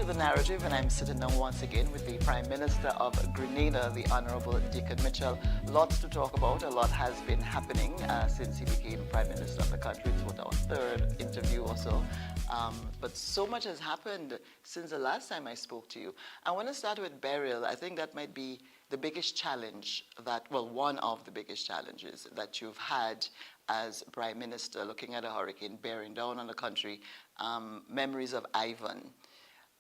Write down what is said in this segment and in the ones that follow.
to The Narrative, and I'm sitting down once again with the Prime Minister of Grenada, the Honorable Dickon. Lots to talk about. A lot has been happening since he became Prime Minister of the country. It's what, our third interview or so. But so much has happened since the last time I spoke to you. I want to start with burial. I think that might be the biggest challenge one of the biggest challenges that you've had as Prime Minister, looking at a hurricane bearing down on the country. Memories of Ivan.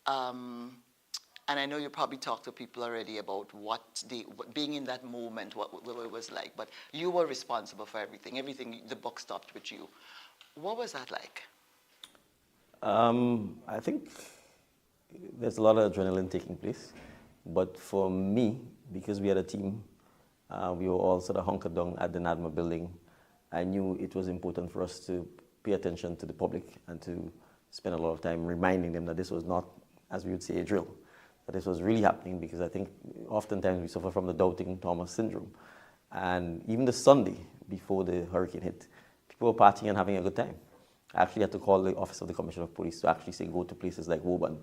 And I know you probably talked to people already about being in that moment, what it was like. But you were responsible for everything. The buck stopped with you. What was that like? I think there's a lot of adrenaline taking place. But for me, because we had a team, we were all sort of hunkered down at the NADMA building. I knew it was important for us to pay attention to the public and to spend a lot of time reminding them that this was not, as we would say, a drill, that this was really happening, because I think oftentimes we suffer from the doubting Thomas syndrome. And even the Sunday before the hurricane hit, people were partying and having a good time. I actually had to call the Office of the Commissioner of Police to actually say go to places like Woburn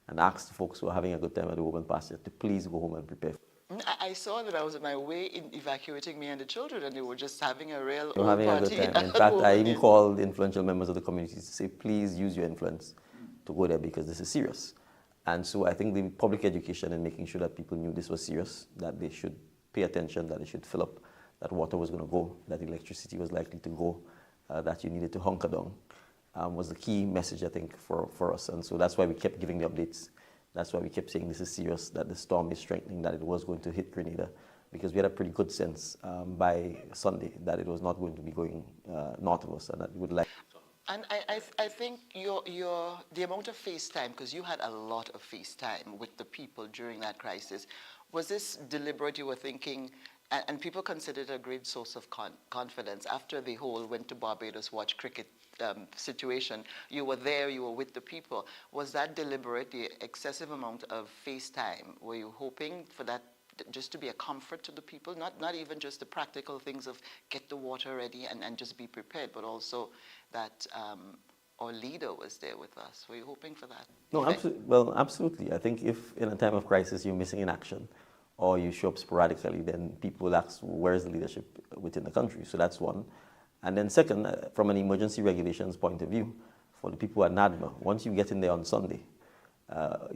and ask the folks who are having a good time at the Woburn pasture to please go home and prepare. I saw that. I was on my way in evacuating me and the children, and they were just having a real They were having party. a good time. In fact, I even called influential members of the community to say, please use your influence to go there, because this is serious. And so I think the public education and making sure that people knew this was serious, that they should pay attention, that they should fill up, that water was going to go, that electricity was likely to go, that you needed to hunker down, was the key message, I think, for us. And so that's why we kept giving the updates. That's why we kept saying this is serious, that the storm is strengthening, that it was going to hit Grenada, because we had a pretty good sense by Sunday that it was not going to be going north of us, and that we would like. And I think the amount of FaceTime, because you had a lot of FaceTime with the people during that crisis, was this deliberate? You were thinking, and people considered it a great source of confidence after the whole went to Barbados, watch cricket situation. You were there, you were with the people. Was that deliberate, the excessive amount of FaceTime? Were you hoping for that just to be a comfort to the people? Not even just the practical things of get the water ready and just be prepared, but also that our leader was there with us. Were you hoping for that? No, well, absolutely. I think if in a time of crisis you're missing in action or you show up sporadically, then people will ask, where's the leadership within the country? So that's one. And then second, from an emergency regulations point of view, for the people at NADMA, once you get in there on Sunday,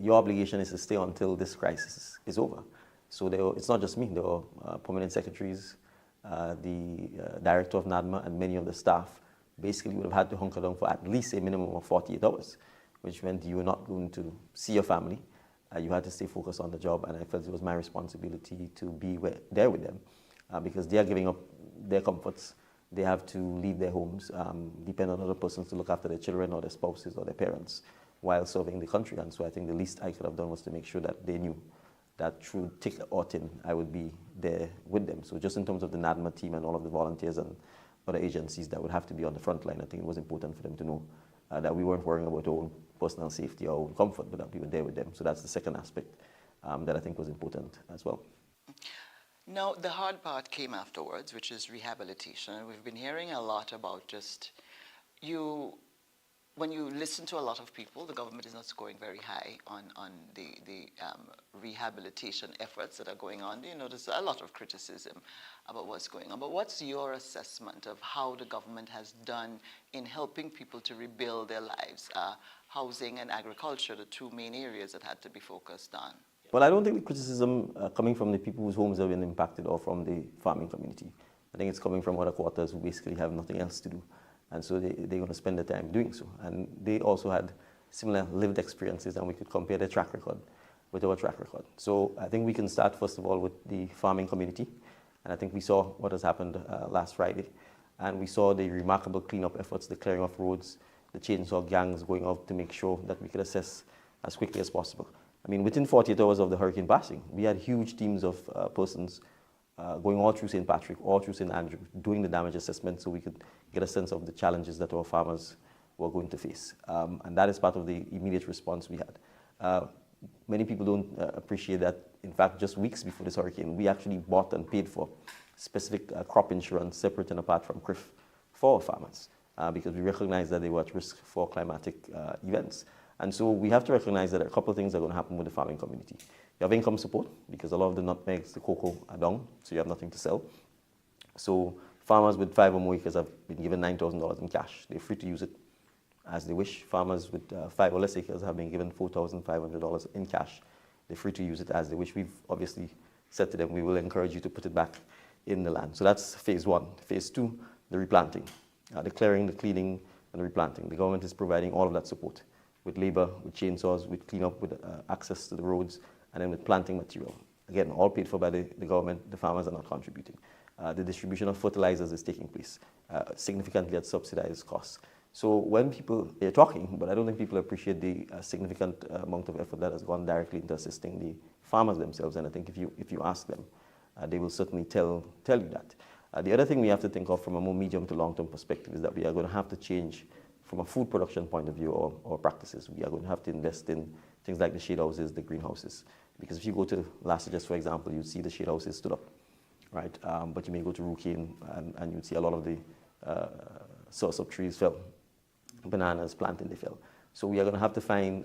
your obligation is to stay until this crisis is over. So it's not just me. There were permanent secretaries, the director of NADMA, and many of the staff basically would have had to hunker down for at least a minimum of 48 hours, which meant you were not going to see your family. You had to stay focused on the job, and I felt it was my responsibility to be there with them, because they are giving up their comforts. They have to leave their homes, depend on other persons to look after their children or their spouses or their parents while serving the country. And so I think the least I could have done was to make sure that they knew that through thick or thin, I would be there with them. So just in terms of the NADMA team and all of the volunteers and other agencies that would have to be on the front line, I think it was important for them to know that we weren't worrying about our own personal safety or our own comfort, but that we were there with them. So that's the second aspect that I think was important as well. Now, the hard part came afterwards, which is rehabilitation. And we've been hearing a lot about just when you listen to a lot of people, the government is not scoring very high on the rehabilitation efforts that are going on. You know, there's a lot of criticism about what's going on. But what's your assessment of how the government has done in helping people to rebuild their lives? Housing and agriculture, the two main areas that had to be focused on. Well, I don't think the criticism coming from the people whose homes have been impacted or from the farming community. I think it's coming from other quarters who basically have nothing else to do. And so they're going to spend their time doing so. And they also had similar lived experiences, and we could compare their track record with our track record. So I think we can start, first of all, with the farming community. And I think we saw what has happened last Friday. And we saw the remarkable cleanup efforts, the clearing of roads, the chainsaw gangs going out to make sure that we could assess as quickly as possible. I mean, within 48 hours of the hurricane passing, we had huge teams of persons going all through St. Patrick, all through St. Andrew, doing the damage assessment so we could get a sense of the challenges that our farmers were going to face. And that is part of the immediate response we had. Many people don't appreciate that, in fact, just weeks before this hurricane, we actually bought and paid for specific crop insurance separate and apart from CRIF for our farmers, because we recognized that they were at risk for climatic events. And so we have to recognize that a couple of things are going to happen with the farming community. You have income support, because a lot of the nutmegs, the cocoa are down, so you have nothing to sell. So farmers with 5 or more acres have been given $9,000 in cash. They're free to use it as they wish. Farmers with 5 or less acres have been given $4,500 in cash. They're free to use it as they wish. We've obviously said to them, we will encourage you to put it back in the land. So that's phase 1. Phase 2, the replanting, the clearing, the cleaning, and the replanting. The government is providing all of that support with labor, with chainsaws, with cleanup, with access to the roads, and then with planting material. Again, all paid for by the government. The farmers are not contributing. The distribution of fertilizers is taking place significantly at subsidized costs. So when people, they're talking, but I don't think people appreciate the significant amount of effort that has gone directly into assisting the farmers themselves. And I think if you ask them, they will certainly tell you that. The other thing we have to think of from a more medium to long-term perspective is that we are going to have to change from a food production point of view or practices. We are going to have to invest in things like the shade houses, the greenhouses. Because if you go to Lassages, for example, you'd see the shade houses stood up, right? But you may go to Rukane and you'd see a lot of the sauce-up trees fell. Bananas planted, they fell. So we are going to have to find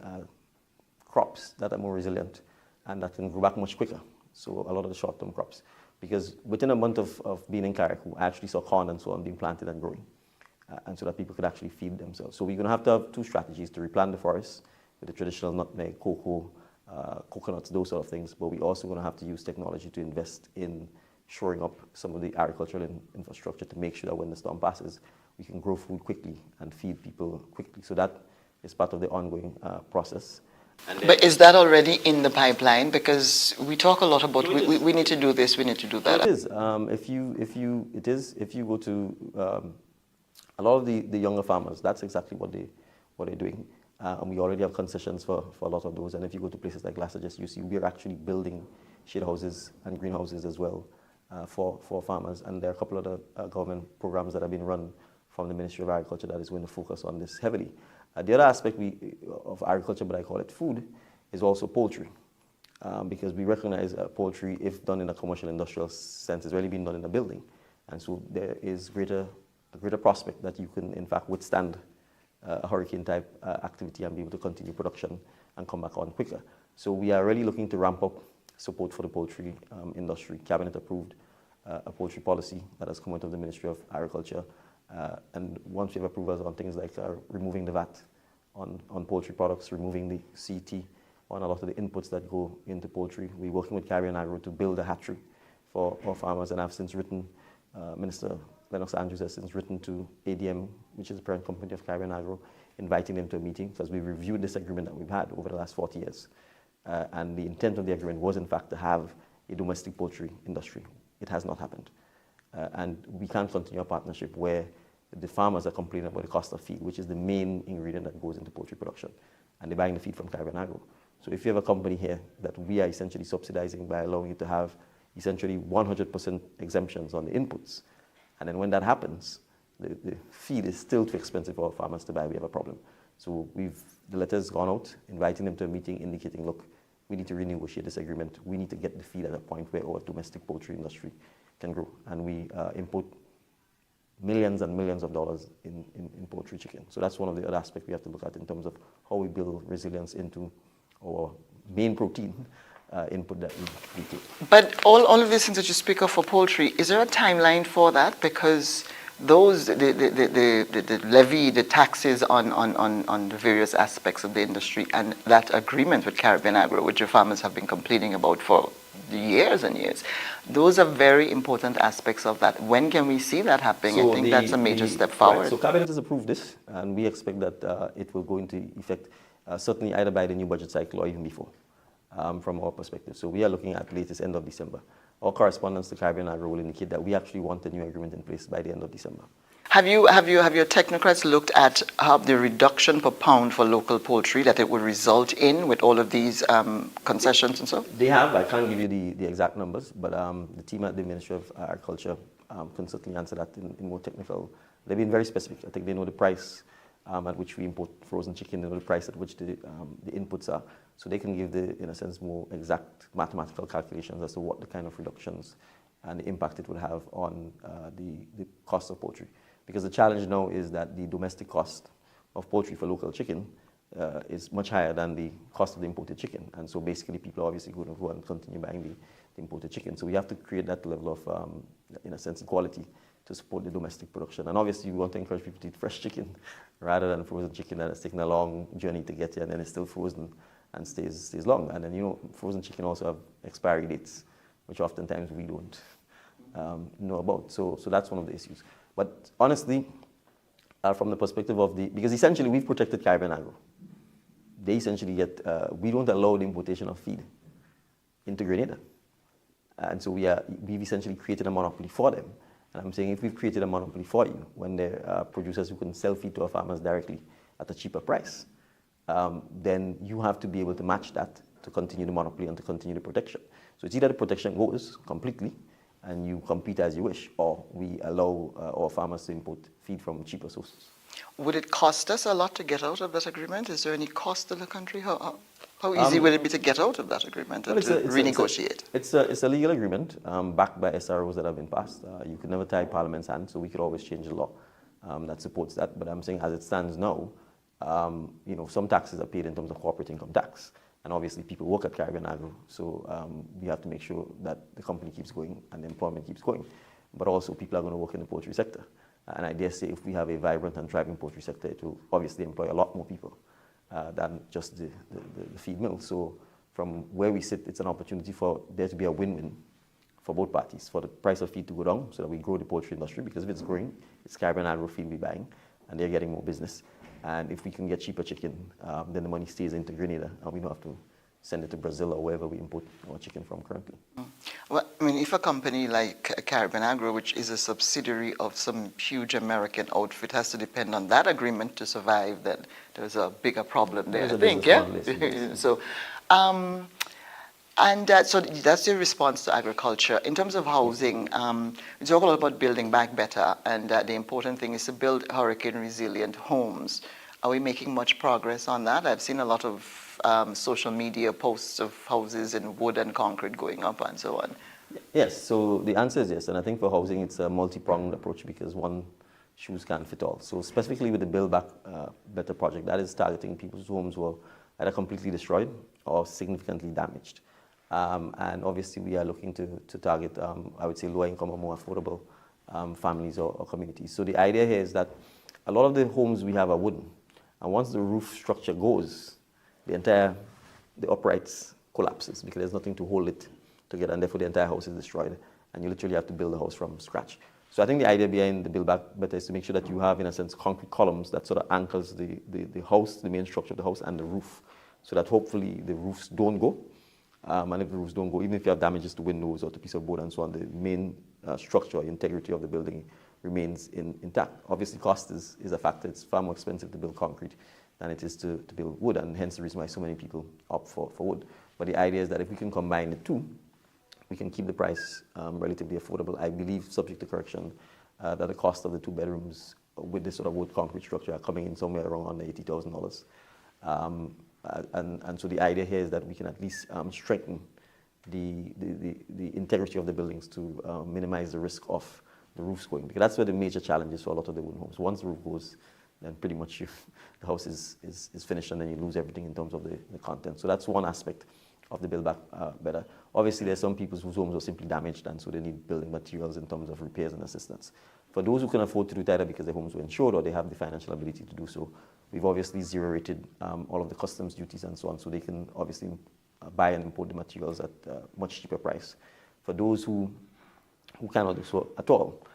crops that are more resilient and that can grow back much quicker. So a lot of the short-term crops. Because within a month of being in Carriacou, I actually saw corn and so on being planted and growing. And so that people could actually feed themselves. So we're going to have 2 strategies: to replant the forests with the traditional nutmeg, cocoa, coconuts, those sort of things. But we're also going to have to use technology to invest in shoring up some of the agricultural infrastructure to make sure that when the storm passes, we can grow food quickly and feed people quickly. So that is part of the ongoing process. But is that already in the pipeline? Because we talk a lot about we need to do this, we need to do that. It is. If you go to a lot of the younger farmers, that's exactly what they're doing. And we already have concessions for a lot of those. And if you go to places like Lassages, you see we're actually building shade houses and greenhouses as well for farmers. And there are a couple of other government programs that have been run from the Ministry of Agriculture that is going to focus on this heavily. The other aspect of agriculture, but I call it food, is also poultry. Because we recognize poultry, if done in a commercial industrial sense, is really being done in a building. And so there is a greater prospect that you can, in fact, withstand a hurricane-type activity and be able to continue production and come back on quicker. So we are really looking to ramp up support for the poultry industry. Cabinet approved a poultry policy that has come out of the Ministry of Agriculture. And once we have approvals on things like removing the VAT on poultry products, removing the CT on a lot of the inputs that go into poultry, we're working with Caribbean Agro to build a hatchery for farmers. And I've since written, Minister Lennox Andrews has since written to ADM, which is the parent company of Caribbean Agro, inviting them to a meeting because we reviewed this agreement that we've had over the last 40 years. And the intent of the agreement was, in fact, to have a domestic poultry industry. It has not happened. And we can't continue a partnership where the farmers are complaining about the cost of feed, which is the main ingredient that goes into poultry production. And they're buying the feed from Caribbean Agro. So if you have a company here that we are essentially subsidizing by allowing you to have essentially 100% exemptions on the inputs, and then when that happens, the feed is still too expensive for our farmers to buy, we have a problem. So the letter's gone out, inviting them to a meeting, indicating, look, we need to renegotiate this agreement. We need to get the feed at a point where our domestic poultry industry can grow. And we import millions and millions of dollars in poultry chicken. So that's one of the other aspects we have to look at in terms of how we build resilience into our main protein input that we take. But all of these things that you speak of for poultry, is there a timeline for that? Because those, the levy, the taxes on the various aspects of the industry, and that agreement with Caribbean Agro, which your farmers have been complaining about for years and years, those are very important aspects of that. When can we see that happening? So I think that's a major step forward. Right, so Cabinet has approved this, and we expect that it will go into effect certainly either by the new budget cycle or even before, from our perspective. So we are looking at latest end of December. Our correspondence to Caribbean Agro will indicate that we actually want a new agreement in place by the end of December. Have your technocrats looked at how the reduction per pound for local poultry that it would result in with all of these concessions and so? They have. I can't give you the exact numbers, but the team at the Ministry of Agriculture can certainly answer that in more technical. They've been very specific. I think they know the price at which we import frozen chicken, they know the price at which the inputs are. So they can give in a sense, more exact mathematical calculations as to what the kind of reductions and the impact it would have on the cost of poultry. Because the challenge now is that the domestic cost of poultry for local chicken is much higher than the cost of the imported chicken. And so basically people are obviously going to go and continue buying the imported chicken. So we have to create that level of, in a sense, equality to support the domestic production. And obviously we want to encourage people to eat fresh chicken rather than frozen chicken that has taken a long journey to get here and then it's still frozen and stays long. And then, you know, frozen chicken also have expiry dates, which oftentimes we don't know about. So that's one of the issues. But honestly, from the perspective of because essentially we've protected Caribbean agro. They essentially get, we don't allow the importation of feed into Grenada. And so we've essentially created a monopoly for them. And I'm saying if we've created a monopoly for you, when there are producers who can sell feed to our farmers directly at a cheaper price, then you have to be able to match that to continue the monopoly and to continue the protection. So it's either the protection goes completely and you compete as you wish, or we allow our farmers to import feed from cheaper sources. Would it cost us a lot to get out of that agreement? Is there any cost to the country? How easy would it be to get out of that agreement and to renegotiate? It's a legal agreement backed by SROs that have been passed. You could never tie Parliament's hand, so we could always change the law that supports that. But I'm saying as it stands now, you know, some taxes are paid in terms of corporate income tax. And obviously people work at Caribbean Agro, so we have to make sure that the company keeps going and the employment keeps going. But also people are going to work in the poultry sector. And I dare say if we have a vibrant and thriving poultry sector, it will obviously employ a lot more people than just the feed mill. So from where we sit, it's an opportunity for there to be a win-win for both parties, for the price of feed to go down so that we grow the poultry industry, because if it's growing, it's Caribbean Agro feed we're buying, and they're getting more business. And if we can get cheaper chicken, then the money stays into Grenada, and we don't have to send it to Brazil or wherever we import our chicken from currently. Well, I mean, if a company like Caribbean Agro, which is a subsidiary of some huge American outfit, has to depend on that agreement to survive, then there's a bigger problem there, I think, yeah? So, so that's your response to agriculture. In terms of housing, we talk a lot about building back better, and the important thing is to build hurricane-resilient homes. Are we making much progress on that? I've seen a lot of social media posts of houses in wood and concrete going up and so on. Yes, so the answer is yes, and I think for housing it's a multi-pronged approach because one shoes can't fit all. So specifically with the Build Back Better project, that is targeting people's homes who are either completely destroyed or significantly damaged. And obviously we are looking to target, I would say, lower income or more affordable families or communities. So the idea here is that a lot of the homes we have are wooden, and once the roof structure goes, the uprights collapses because there's nothing to hold it together, and therefore the entire house is destroyed, and you literally have to build the house from scratch. So I think the idea behind the Build Back Better is to make sure that you have, in a sense, concrete columns that sort of anchors the house, the main structure of the house, and the roof, so that hopefully the roofs don't go. And if the roofs don't go, even if you have damages to windows or to piece of board and so on, the main structure, integrity of the building remains intact. Obviously, cost is a factor. It's far more expensive to build concrete than it is to build wood, and hence the reason why so many people opt for wood. But the idea is that if we can combine the two, we can keep the price relatively affordable. I believe, subject to correction, that the cost of the 2 bedrooms with this sort of wood concrete structure are coming in somewhere around under $80,000. And so the idea here is that we can at least strengthen the integrity of the buildings to minimize the risk of the roofs going, because that's where the major challenge is for a lot of the wooden homes. Once the roof goes, then pretty much the house is finished, and then you lose everything in terms of the content. So that's one aspect of the Build Back Better. Obviously, there's some people whose homes are simply damaged, and so they need building materials in terms of repairs and assistance. For those who can afford to do it either because their homes were insured or they have the financial ability to do so, we've obviously zero-rated all of the customs duties and so on, so they can obviously buy and import the materials at a much cheaper price. For those who cannot do so at all,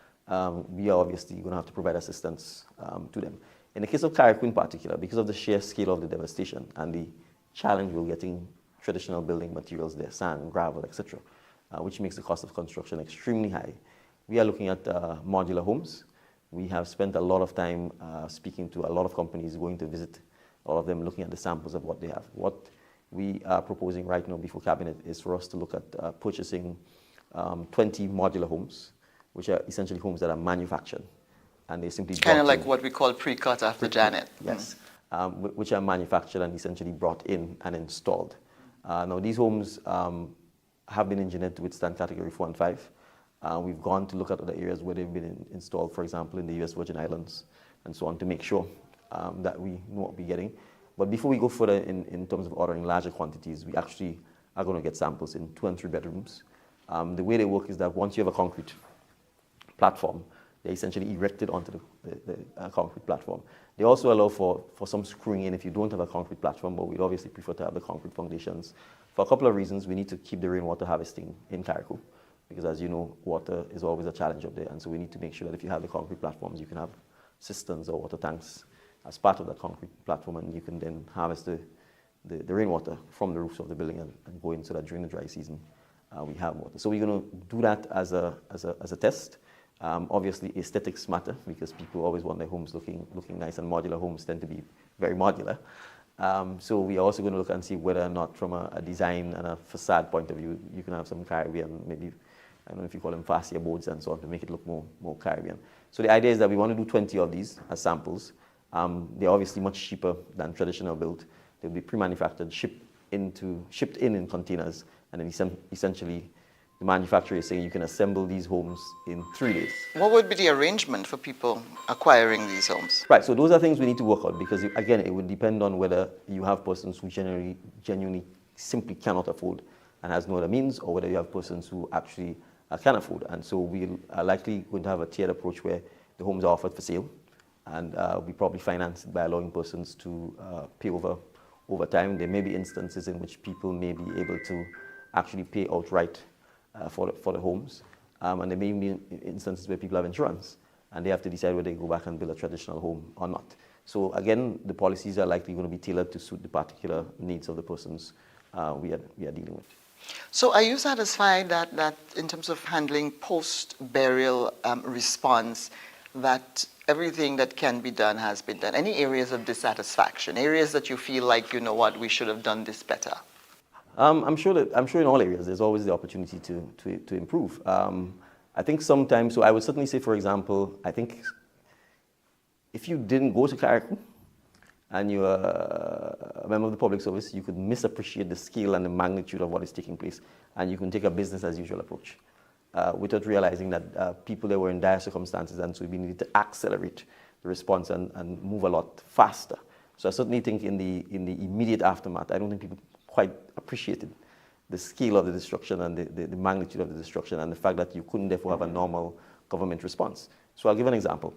we are obviously going to have to provide assistance to them. In the case of Carriacou in particular, because of the sheer scale of the devastation and the challenge we're getting traditional building materials there, sand, gravel, etc., which makes the cost of construction extremely high, we are looking at modular homes. We have spent a lot of time speaking to a lot of companies, going to visit all of them, looking at the samples of what they have. What we are proposing right now before Cabinet is for us to look at purchasing 20 modular homes, which are essentially homes that are manufactured. And they simply kind of like what we call pre-cut after Janet. Yes, which are manufactured and essentially brought in and installed. Now, these homes have been engineered to withstand Category 4 and 5. We've gone to look at other areas where they've been installed, for example, in the US Virgin Islands and so on, to make sure that we know what we're getting. But before we go further in terms of ordering larger quantities, we actually are going to get samples in 2 and 3 bedrooms. The way they work is that once you have a concrete platform, they're essentially erected onto the concrete platform. They also allow for some screwing in if you don't have a concrete platform, but we'd obviously prefer to have the concrete foundations. For a couple of reasons, we need to keep the rainwater harvesting in Carriacou, because as you know, water is always a challenge up there, and so we need to make sure that if you have the concrete platforms, you can have cisterns or water tanks as part of that concrete platform, and you can then harvest the rainwater from the roofs of the building and go in so that during the dry season we have water. So we're going to do that as a test. Obviously, aesthetics matter because people always want their homes looking nice, and modular homes tend to be very modular. So we are also going to look and see whether or not from a design and a facade point of view, you can have some Caribbean, maybe, I don't know if you call them fascia boards and so on, to make it look more Caribbean. So the idea is that we want to do 20 of these as samples. They're obviously much cheaper than traditional build. They'll be pre-manufactured, shipped in containers, and then essentially the manufacturer is saying you can assemble these homes in 3 days. What would be the arrangement for people acquiring these homes? Right, so those are things we need to work out because, again, it would depend on whether you have persons who genuinely simply cannot afford and has no other means, or whether you have persons who actually can afford. And so we are likely going to have a tiered approach where the homes are offered for sale, and we probably finance it by allowing persons to pay over time. There may be instances in which people may be able to actually pay outright for the homes, and there may be instances where people have insurance and they have to decide whether they go back and build a traditional home or not. So again, the policies are likely going to be tailored to suit the particular needs of the persons we are dealing with. So are you satisfied that in terms of handling post-burial response, that everything that can be done has been done? Any areas of dissatisfaction, areas that you feel like, you know what, we should have done this better? I'm sure in all areas there's always the opportunity to improve. I think sometimes, so I would certainly say, for example, I think if you didn't go to Carriacou and you're a member of the public service, you could misappreciate the scale and the magnitude of what is taking place, and you can take a business as usual approach without realizing that people there were in dire circumstances, and so we needed to accelerate the response and move a lot faster. So I certainly think in the immediate aftermath, I don't think people quite appreciated the scale of the destruction and the magnitude of the destruction, and the fact that you couldn't therefore have a normal government response. So I'll give an example,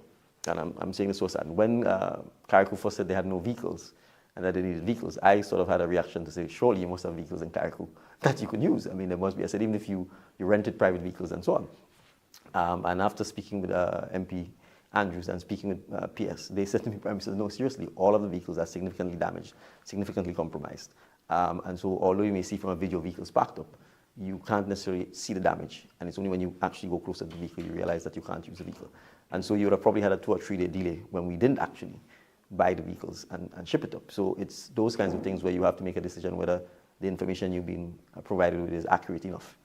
and I'm saying this so sad. When Carriacou first said they had no vehicles and that they needed vehicles, I sort of had a reaction to say, surely you must have vehicles in Carriacou that you could use. I mean, there must be. I said, even if you rented private vehicles and so on. And after speaking with MP Andrews and speaking with PS, they said to me, Prime Minister, no, seriously, all of the vehicles are significantly damaged, significantly compromised. And so although you may see from a video vehicles parked up, you can't necessarily see the damage. And it's only when you actually go closer to the vehicle you realize that you can't use the vehicle. And so you would have probably had a 2 or 3 day delay when we didn't actually buy the vehicles and ship it up. So it's those kinds of things where you have to make a decision whether the information you've been provided with is accurate enough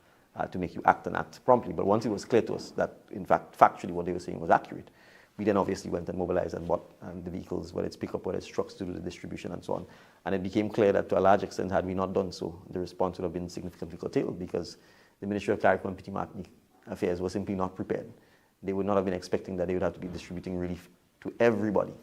to make you act and act promptly. But once it was clear to us that, in fact, factually what they were saying was accurate, we then obviously went and mobilized and bought the vehicles, whether it's pickup, whether it's trucks to do the distribution and so on. And it became clear that to a large extent, had we not done so, the response would have been significantly curtailed because the Ministry of Carriacou and Petit Martinique Affairs was simply not prepared. They would not have been expecting that they would have to be distributing relief to everybody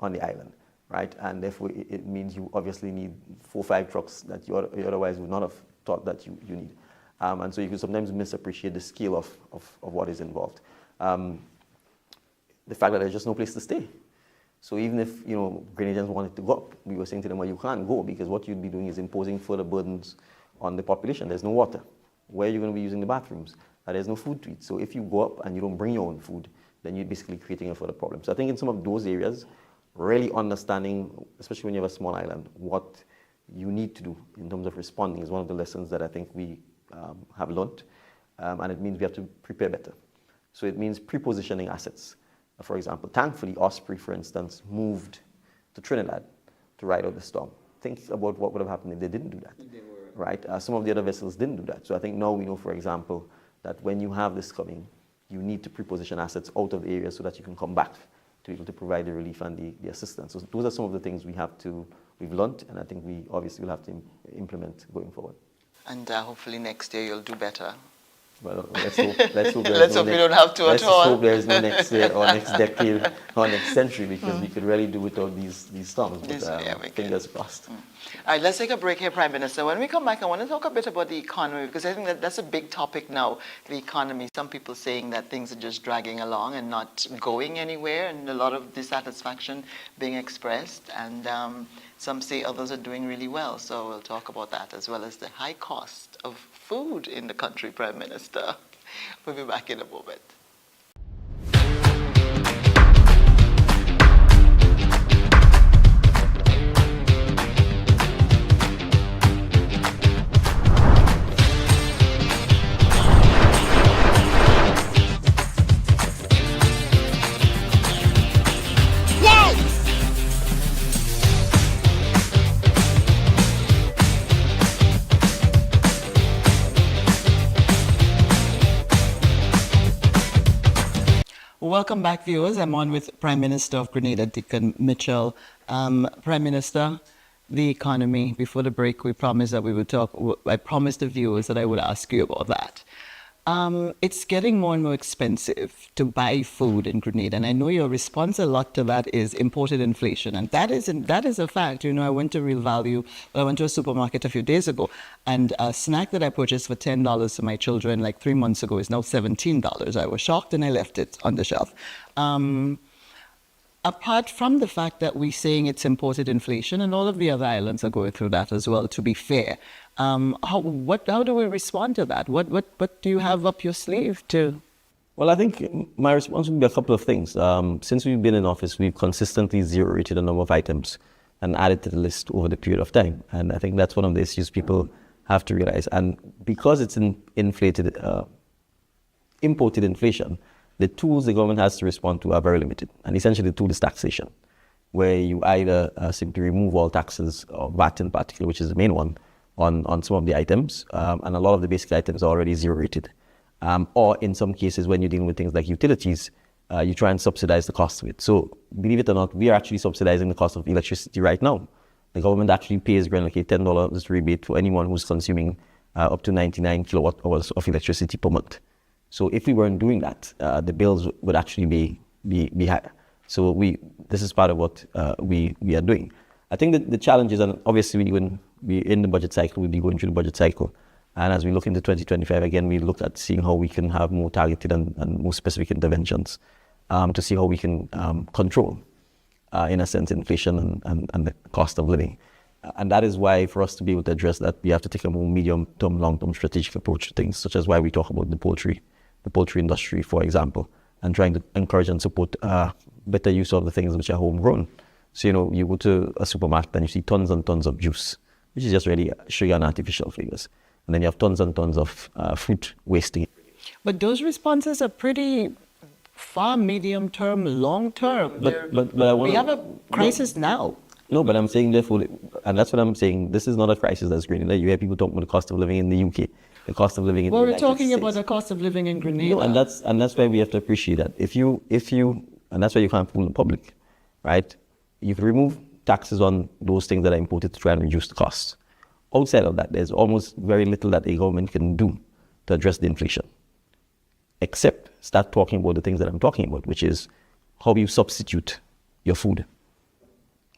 on the island, right? And therefore, it means you obviously need 4 or 5 trucks that you otherwise would not have thought that you need. And so you can sometimes misappreciate the scale of what is involved. The fact that there's just no place to stay. So even if, Grenadians wanted to go up, we were saying to them, well, you can't go because what you'd be doing is imposing further burdens on the population. There's no water. Where are you going to be using the bathrooms? There's no food to eat. So if you go up and you don't bring your own food, then you're basically creating a further problem. So I think in some of those areas, really understanding, especially when you have a small island, what you need to do in terms of responding is one of the lessons that I think we have learned. And it means we have to prepare better. So it means pre-positioning assets. For example, thankfully, Osprey, for instance, moved to Trinidad to ride out the storm. Think about what would have happened if they didn't do that, right? Some of the other vessels didn't do that. So I think now we know, for example, that when you have this coming, you need to pre-position assets out of the area so that you can come back to be able to provide the relief and the assistance. So those are some of the things we've learned, and I think we obviously will have to implement going forward. And hopefully next year you'll do better. Well, let's hope Let's hope we don't have to let's at all. hope there is no next year or next decade or next century, because we could really do without these storms. But Yeah, we can. fingers crossed. All right, let's take a break here, Prime Minister. When we come back, I want to talk a bit about the economy, because I think that's a big topic now, the economy. Some people saying that things are just dragging along and not going anywhere, and a lot of dissatisfaction being expressed. And some say others are doing really well. So we'll talk about that, as well as the high cost of food in the country, Prime Minister. We'll be back in a moment. Welcome back, viewers. I'm on with Prime Minister of Grenada, Dickon Mitchell. Prime Minister, the economy. Before the break, we promised that we would talk. I promised the viewers that I would ask you about that. It's getting more and more expensive to buy food in Grenada, and I know your response a lot to that is imported inflation, and that is a fact. You know, I went to Real Value. I went to a supermarket a few days ago, and a snack that I purchased for $10 for my children like 3 months ago is now $17. I was shocked, and I left it on the shelf. Apart from the fact that we're saying it's imported inflation, and all of the other islands are going through that as well, to be fair, how do we respond to that? What do you have up your sleeve to? Well, I think my response would be a couple of things. Since we've been in office, we've consistently zero-rated a number of items and added to the list over the period of time. And I think that's one of the issues people have to realize. And because it's imported inflation, the tools the government has to respond to are very limited. And essentially the tool is taxation, where you either simply remove all taxes, or VAT in particular, which is the main one, on some of the items. And a lot of the basic items are already zero-rated. Or in some cases, when you're dealing with things like utilities, you try and subsidize the cost of it. So believe it or not, we are actually subsidizing the cost of electricity right now. The government actually pays Grenada $10 rebate for anyone who's consuming up to 99 kilowatt hours of electricity per month. So if we weren't doing that, the bills would actually be higher. So this is part of what we are doing. I think that the challenge is, and obviously when we're in the budget cycle, we'll be going through the budget cycle. And as we look into 2025, again, we look at seeing how we can have more targeted and more specific interventions to see how we can control, in a sense, inflation and the cost of living. And that is why, for us to be able to address that, we have to take a more medium-term, long-term strategic approach to things, such as why we talk about the poultry industry, for example, and trying to encourage and support better use of the things which are homegrown. So, you go to a supermarket and you see tons and tons of juice, which is just really sugar and artificial flavors. And then you have tons and tons of fruit wasting. But those responses are pretty far medium term, long term. But we have a crisis now. No, but I'm saying therefore, and that's what I'm saying, this is not a crisis that's Grenada. You hear people talking about the cost of living in the UK, the cost of living in the United States. Well, we're talking about the cost of living in Grenada. No, and that's why we have to appreciate that. If you, and that's why you can't fool the public, right? You can remove taxes on those things that are imported to try and reduce the costs. Outside of that, there's almost very little that a government can do to address the inflation, except start talking about the things that I'm talking about, which is how you substitute your food.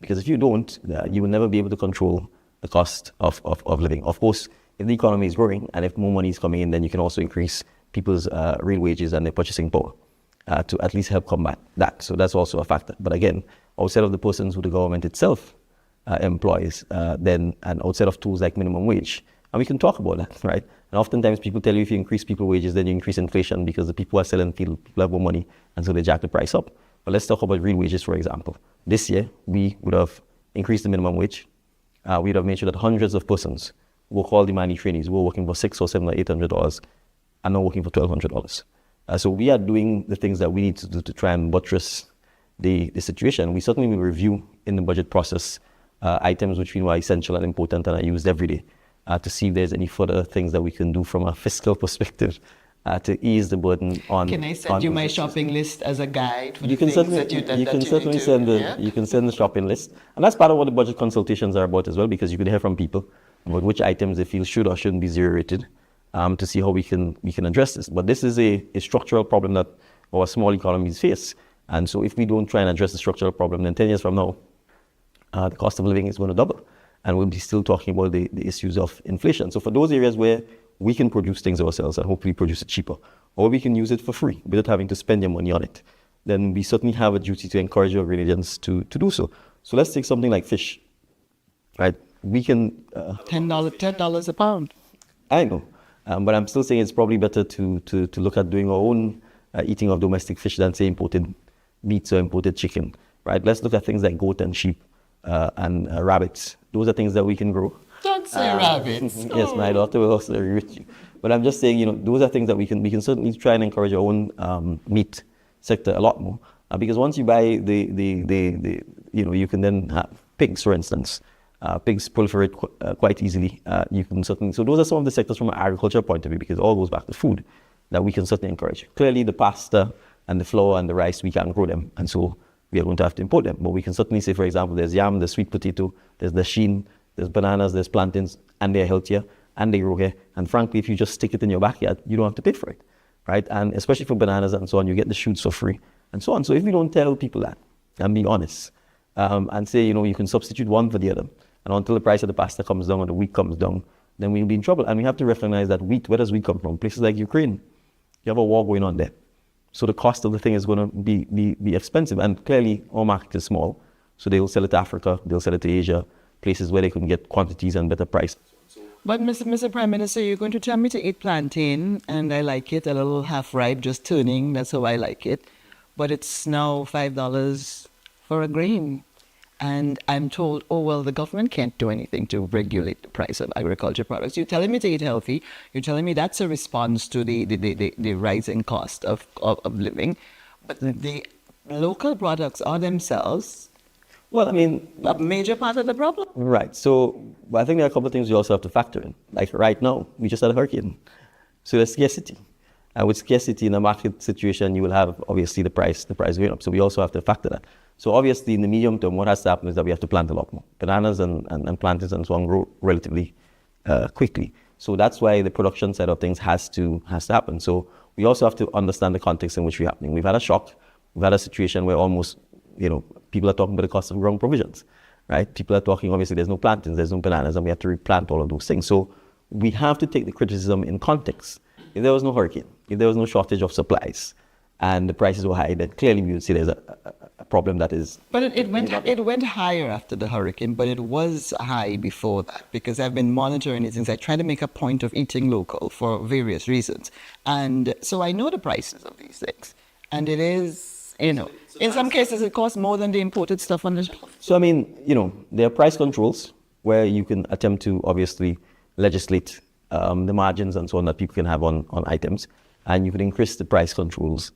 Because if you don't, you will never be able to control the cost of living. Of course, if the economy is growing and if more money is coming in, then you can also increase people's real wages and their purchasing power to at least help combat that. So that's also a factor. But again, outside of the persons who the government itself employs, and outside of tools like minimum wage, and we can talk about that, right? And oftentimes people tell you if you increase people's wages, then you increase inflation because the people who are selling people have more money, and so they jack the price up. But let's talk about real wages, for example. This year, we would have increased the minimum wage. We would have made sure that hundreds of persons who were called demand trainees, who were working for $600 or $700 or $800, are now working for $1,200. So we are doing the things that we need to do to try and buttress the situation. We certainly will review in the budget process items which we know are essential and important and are used every day to see if there's any further things that we can do from a fiscal perspective to ease the burden on. Can I send you my shopping list as a guide for you can certainly you can send the shopping list, and that's part of what the budget consultations are about as well, because you can hear from people about which items they feel should or shouldn't be zero rated, to see how we can address this. But this is a structural problem that our small economies face. And so if we don't try and address the structural problem, then 10 years from now, the cost of living is going to double. And we'll be still talking about the issues of inflation. So for those areas where we can produce things ourselves and hopefully produce it cheaper, or we can use it for free without having to spend your money on it, then we certainly have a duty to encourage our Grenadians to do so. So let's take something like fish, right? We can... $10 a pound. I know, but I'm still saying it's probably better to look at doing our own eating of domestic fish than, say, imported meats or imported chicken, right? Let's look at things like goat and sheep and rabbits. Those are things that we can grow. Don't say rabbits. Yes, my daughter will also agree with you. But I'm just saying, those are things that we can certainly try and encourage our own meat sector a lot more. Because once you buy you can then have pigs, for instance. Pigs proliferate quite easily. You can certainly, so those are some of the sectors from an agriculture point of view, because it all goes back to food, that we can certainly encourage. Clearly, the pasta and the flour and the rice, we can't grow them, and so we are going to have to import them. But we can certainly say, for example, there's yam, there's sweet potato, there's dasheen, there's bananas, there's plantains, and they're healthier, and they grow here. And frankly, if you just stick it in your backyard, you don't have to pay for it, right? And especially for bananas and so on, you get the shoots for free, and so on. So if we don't tell people that, and be honest, and say, you can substitute one for the other, and until the price of the pasta comes down or the wheat comes down, then we'll be in trouble. And we have to recognize that wheat, where does wheat come from? Places like Ukraine. You have a war going on there. So the cost of the thing is going to be expensive. And clearly, our market is small. So they will sell it to Africa, they'll sell it to Asia, places where they can get quantities and better price. But Mr. Prime Minister, you're going to tell me to eat plantain, and I like it, a little half ripe, just turning, that's how I like it. But it's now $5 for a grain. And I'm told, oh, well, the government can't do anything to regulate the price of agriculture products. You're telling me to eat healthy. You're telling me that's a response to the rising cost of living. But the local products are themselves, well, I mean, a major part of the problem. Right. So I think there are a couple of things we also have to factor in. Like right now, we just had a hurricane. So there's scarcity. And with scarcity in a market situation, you will have, obviously, the price going up. So we also have to factor that. So obviously, in the medium term, what has to happen is that we have to plant a lot more. Bananas and plantains and so on grow relatively quickly. So that's why the production side of things has to happen. So we also have to understand the context in which we're happening. We've had a shock. We've had a situation where almost, people are talking about the cost of growing provisions, right? People are talking, obviously, there's no plantains, there's no bananas, and we have to replant all of those things. So we have to take the criticism in context. If there was no hurricane, if there was no shortage of supplies, and the prices were high, then clearly we would say there's a problem that is... But it went higher after the hurricane, but it was high before that, because I've been monitoring these things. I try to make a point of eating local for various reasons. And so I know the prices of these things. And it is, in some cases it costs more than the imported stuff on the shelf. So, I mean, there are price controls where you can attempt to obviously legislate the margins and so on that people can have on items. And you can increase the price controls.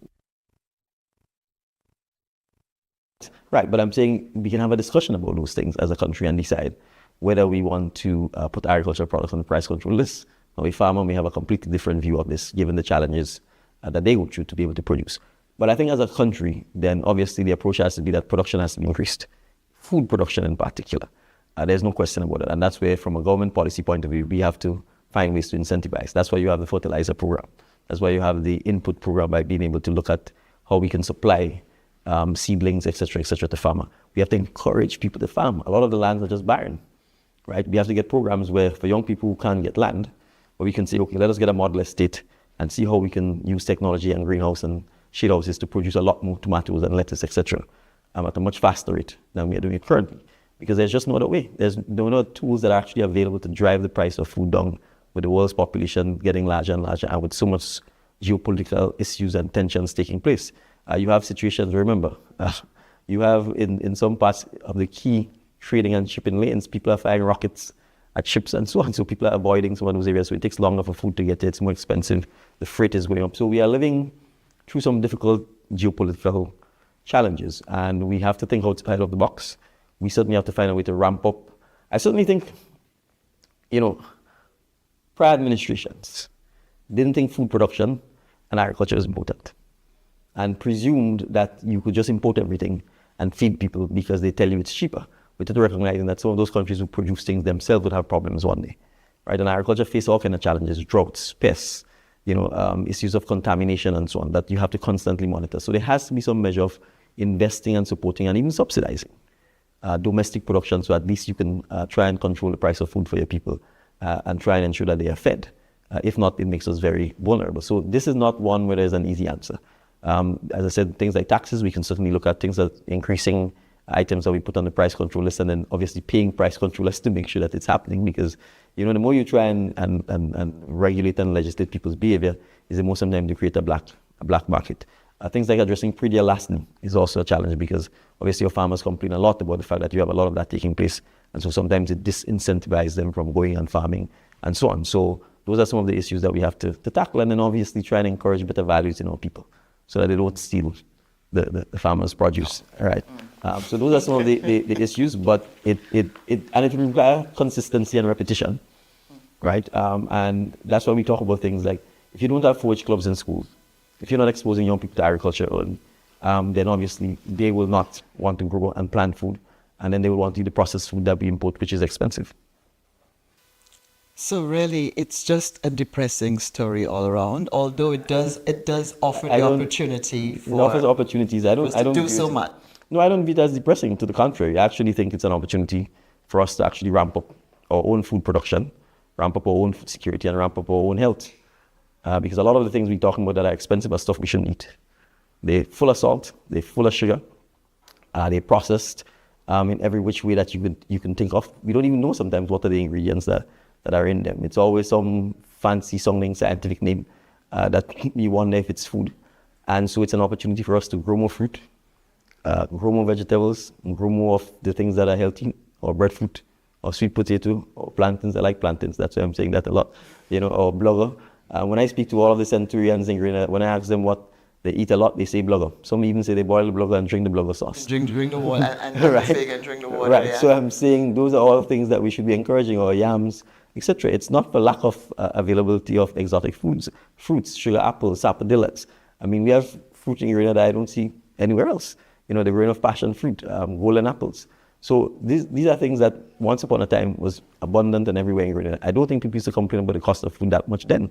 Right, but I'm saying we can have a discussion about those things as a country and decide whether we want to put agricultural products on the price control list. Now, a farmer may have a completely different view of this, given the challenges that they go through to be able to produce. But I think as a country, then obviously the approach has to be that production has to be increased, food production in particular. There's no question about it. And that's where, from a government policy point of view, we have to find ways to incentivize. That's why you have the fertilizer program. That's why you have the input program, by being able to look at how we can supply seedlings, etc., to farmer. We have to encourage people to farm. A lot of the lands are just barren, right? We have to get programs where, for young people who can't get land, where we can say, okay, let us get a model estate and see how we can use technology and greenhouse and shade houses to produce a lot more tomatoes and lettuce, etc., at a much faster rate than we are doing it currently. Because there's just no other way. There's no other tools that are actually available to drive the price of food down, with the world's population getting larger and larger, and with so much geopolitical issues and tensions taking place. You have situations, remember, you have in some parts of the key trading and shipping lanes, people are firing rockets at ships and so on. So people are avoiding some of those areas. So it takes longer for food to get there. It's more expensive. The freight is going up. So we are living through some difficult geopolitical challenges, and we have to think outside of the box. We certainly have to find a way to ramp up. I certainly think, prior administrations didn't think food production and agriculture was important, and presumed that you could just import everything and feed people because they tell you it's cheaper, without recognizing that some of those countries who produce things themselves would have problems one day. right? And agriculture faces all kinds of challenges, droughts, pests, issues of contamination and so on that you have to constantly monitor. So there has to be some measure of investing and supporting and even subsidizing domestic production, so at least you can try and control the price of food for your people and try and ensure that they are fed. If not, it makes us very vulnerable. So this is not one where there's an easy answer. As I said, things like taxes, we can certainly look at things that increasing items that we put on the price control list, and then obviously paying price control lists to make sure that it's happening, because the more you try and regulate and legislate people's behavior, is the more sometimes you create a black market. Things like addressing pre-deal lasting is also a challenge, because obviously your farmers complain a lot about the fact that you have a lot of that taking place, and so sometimes it disincentivizes them from going and farming and so on. So those are some of the issues that we have to tackle, and then obviously try and encourage better values in our people so that they don't steal the farmers' produce. All right. So those are some of the issues, but it requires consistency and repetition, right? And that's why we talk about things like, if you don't have forage clubs in schools, if you're not exposing young people to agriculture early, then obviously they will not want to grow and plant food, and then they will want to eat the processed food that we import, which is expensive. So really, it's just a depressing story all around. Although it does offer the opportunity for it offers opportunities. I don't do so much. No, I don't view it as depressing. To the contrary, I actually think it's an opportunity for us to actually ramp up our own food production, ramp up our own food security, and ramp up our own health. Because a lot of the things we're talking about that are expensive are stuff we shouldn't eat. They're full of salt, they're full of sugar, they're processed in every which way that you can think of. We don't even know sometimes what are the ingredients that are in them. It's always some fancy sounding scientific name that you wonder if it's food. And so it's an opportunity for us to grow more fruit, grow more vegetables, and grow more of the things that are healthy, or breadfruit, or sweet potato, or plantains. I like plantains, that's why I'm saying that a lot, or blogger. When I speak to all of the centurions in Grenada, when I ask them what they eat a lot, they say blogger. Some even say they boil the blogger and drink the blogger sauce. Drink the water. And right. and drink the water. Right. Yeah. So I'm saying those are all things that we should be encouraging, or yams, etc. It's not for lack of availability of exotic foods, fruits, sugar apples, sapodillas. I mean, we have fruit in Grenada that I don't see anywhere else. The grain of passion fruit, golden apples. So these are things that once upon a time was abundant and everywhere in Grenada. I don't think people used to complain about the cost of food that much then.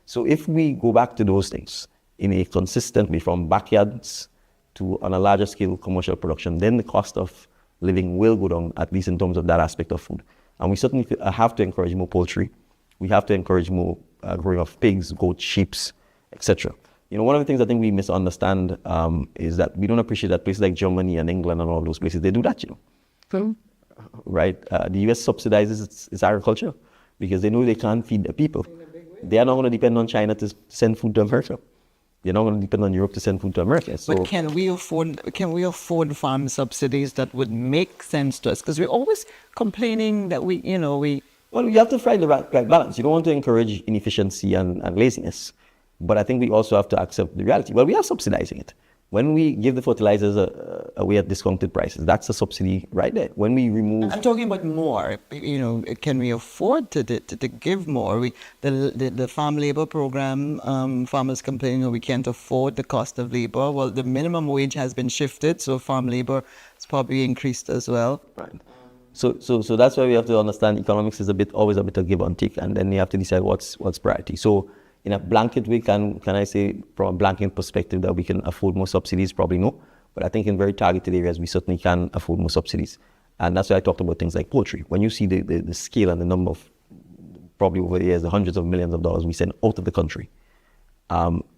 So if we go back to those things in a consistent way, from backyards to on a larger scale commercial production, then the cost of living will go down, at least in terms of that aspect of food. And we certainly have to encourage more poultry. We have to encourage more growing of pigs, goats, sheep, etc. One of the things I think we misunderstand is that we don't appreciate that places like Germany and England and all those places, they do that, Right? The US subsidizes its agriculture because they know they can't feed the people. They are not going to depend on China to send food to America. They're not going to depend on Europe to send food to America. So, but can we afford farm subsidies that would make sense to us? Because we're always complaining that we. Well, you have to find the right balance. You don't want to encourage inefficiency and laziness. But I think we also have to accept the reality. Well, we are subsidizing it. When we give the fertilizers away at discounted prices, that's a subsidy right there. When we remove... I'm talking about more. Can we afford to give more? The farm labor program, farmers complaining we can't afford the cost of labor. Well, the minimum wage has been shifted, so farm labor has probably increased as well. Right. So that's why we have to understand economics is always a bit of give and take, and then you have to decide what's priority. So in a blanket way, can I say from a blanket perspective that we can afford more subsidies? Probably no. But I think in very targeted areas, we certainly can afford more subsidies. And that's why I talked about things like poultry. When you see the scale and the number of, probably over the years, the hundreds of millions of dollars we send out of the country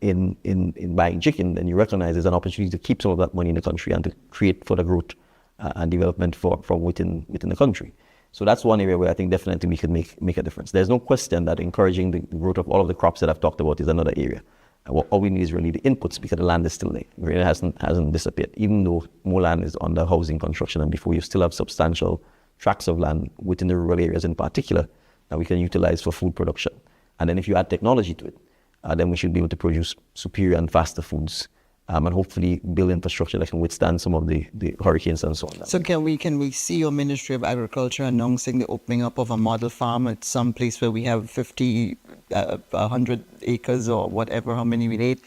in buying chicken, then you recognize there's an opportunity to keep some of that money in the country and to create further growth and development from within the country. So that's one area where I think definitely we can make a difference. There's no question that encouraging the growth of all of the crops that I've talked about is another area. All we need is really the inputs, because the land is still there. It hasn't disappeared. Even though more land is under housing construction and before, you still have substantial tracts of land within the rural areas in particular that we can utilize for food production. And then if you add technology to it, then we should be able to produce superior and faster foods. And hopefully build infrastructure that can withstand some of the hurricanes and so on. So can we see your Ministry of Agriculture announcing the opening up of a model farm at some place where we have 50, 100 acres or whatever, how many we need,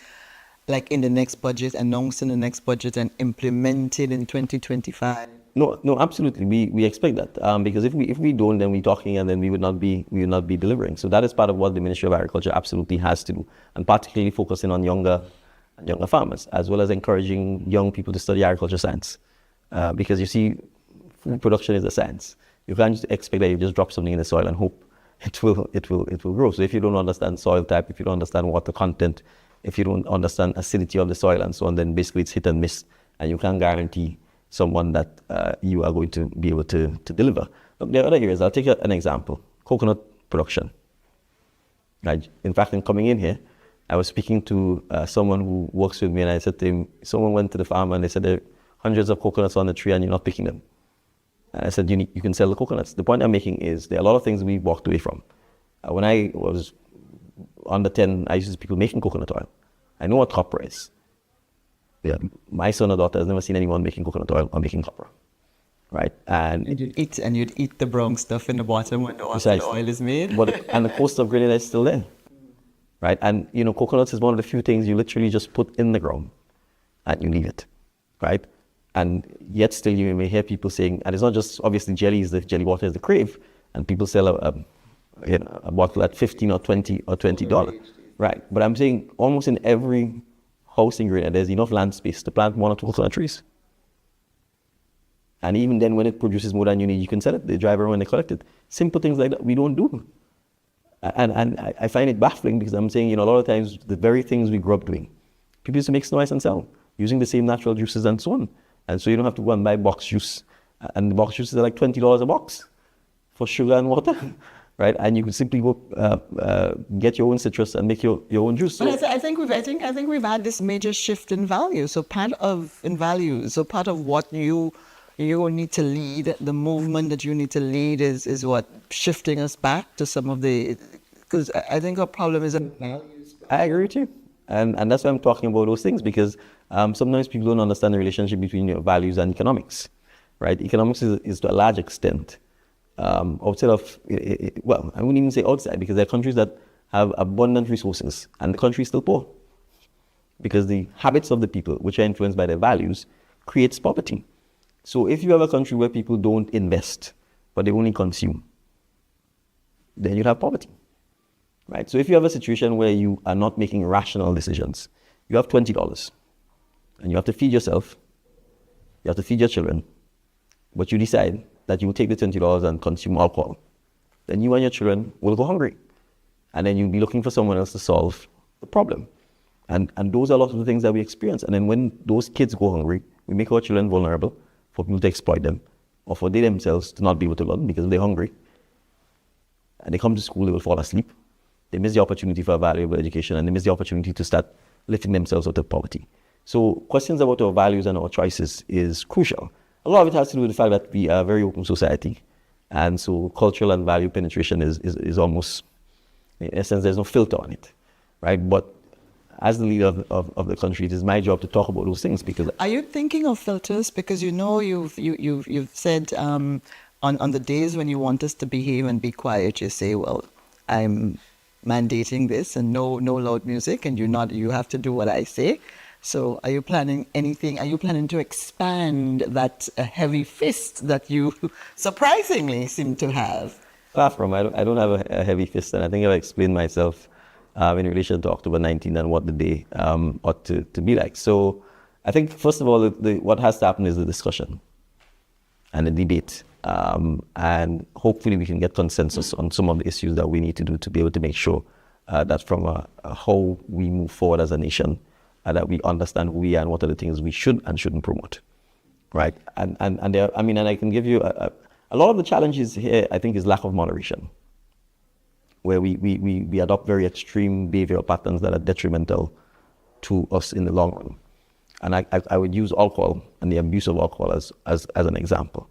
like in the next budget, announced in the next budget and implemented in 2025? No, no, absolutely. We expect that because if we don't, then we're talking, and then we would not be delivering. So that is part of what the Ministry of Agriculture absolutely has to do, and particularly focusing on younger farmers, as well as encouraging young people to study agriculture science, because you see, food production is a science. You can't just expect that you just drop something in the soil and hope it will grow. So if you don't understand soil type, if you don't understand water content, if you don't understand acidity of the soil and so on, then basically it's hit and miss, and you can't guarantee someone that you are going to be able to deliver. Look, there are other areas. I'll take an example: coconut production. Right. In fact, in coming in here, I was speaking to someone who works with me, and I said to him, someone went to the farmer and they said there are hundreds of coconuts on the tree and you're not picking them. And I said, you can sell the coconuts. The point I'm making is there are a lot of things we walked away from. When I was under 10, I used to see people making coconut oil. I know what copper is. Yeah, my son or daughter has never seen anyone making coconut oil or making copper, right? And you'd eat the brown stuff in the bottom when the oil is made. And the coast of Grenada is still there, right? And coconuts is one of the few things you literally just put in the ground and you leave it, right? And yet still you may hear people saying, and it's not just obviously jelly water is the crave, and people sell a bottle at $15 or $20, right? But I'm saying almost in every house in Grenada, there's enough land space to plant 1 or 2 coconut trees. And even then, when it produces more than you need, you can sell it. They drive around and they collect it. Simple things like that we don't do. And I find it baffling, because I'm saying, a lot of times the very things we grew up doing, people used to make snow ice and sell, using the same natural juices and so on. And so you don't have to go and buy box juice. And the box juices are like $20 a box for sugar and water. Right, and you could simply go get your own citrus and make your own juice. So, but I think we've had this major shift in value. So part of what you need to lead, the movement that you need to lead is what, shifting us back to some of the, because I think our problem is values. I agree with you, and that's why I'm talking about those things, because sometimes people don't understand the relationship between your values and economics. Right, economics is to a large extent. Outside of, well, I wouldn't even say outside, because there are countries that have abundant resources and the country is still poor, because the habits of the people, which are influenced by their values, creates poverty. So if you have a country where people don't invest, but they only consume, then you have poverty, right? So if you have a situation where you are not making rational decisions, you have $20 and you have to feed yourself, you have to feed your children, but you decide that you will take the $20 and consume alcohol, then you and your children will go hungry. And then you'll be looking for someone else to solve the problem. And those are a lot of the things that we experience. And then when those kids go hungry, we make our children vulnerable for people to exploit them, or for they themselves to not be able to learn, because they're hungry. And they come to school, they will fall asleep. They miss the opportunity for a valuable education, and they miss the opportunity to start lifting themselves out of poverty. So questions about our values and our choices is crucial. A lot of it has to do with the fact that we are a very open society. And so cultural and value penetration is almost, in essence, there's no filter on it, right? But as the leader of the country, it is my job to talk about those things, because... Are you thinking of filters? Because you've said on the days when you want us to behave and be quiet, you say, well, I'm mandating this and no loud music, and you have to do what I say. So are you planning anything? Are you planning to expand that heavy fist that you surprisingly seem to have? Far from. I don't have a heavy fist, and I think I've explained myself in relation to October 19 and what the day ought to be like. So I think, first of all, what has to happen is the discussion and the debate. And hopefully we can get consensus on some of the issues that we need to do to be able to make sure that from how we move forward as a nation, that we understand who we are and what are the things we should and shouldn't promote, right? And there, and I can give you a lot of the challenges here, I think, is lack of moderation, where we adopt very extreme behavioral patterns that are detrimental to us in the long run. And I would use alcohol and the abuse of alcohol as an example.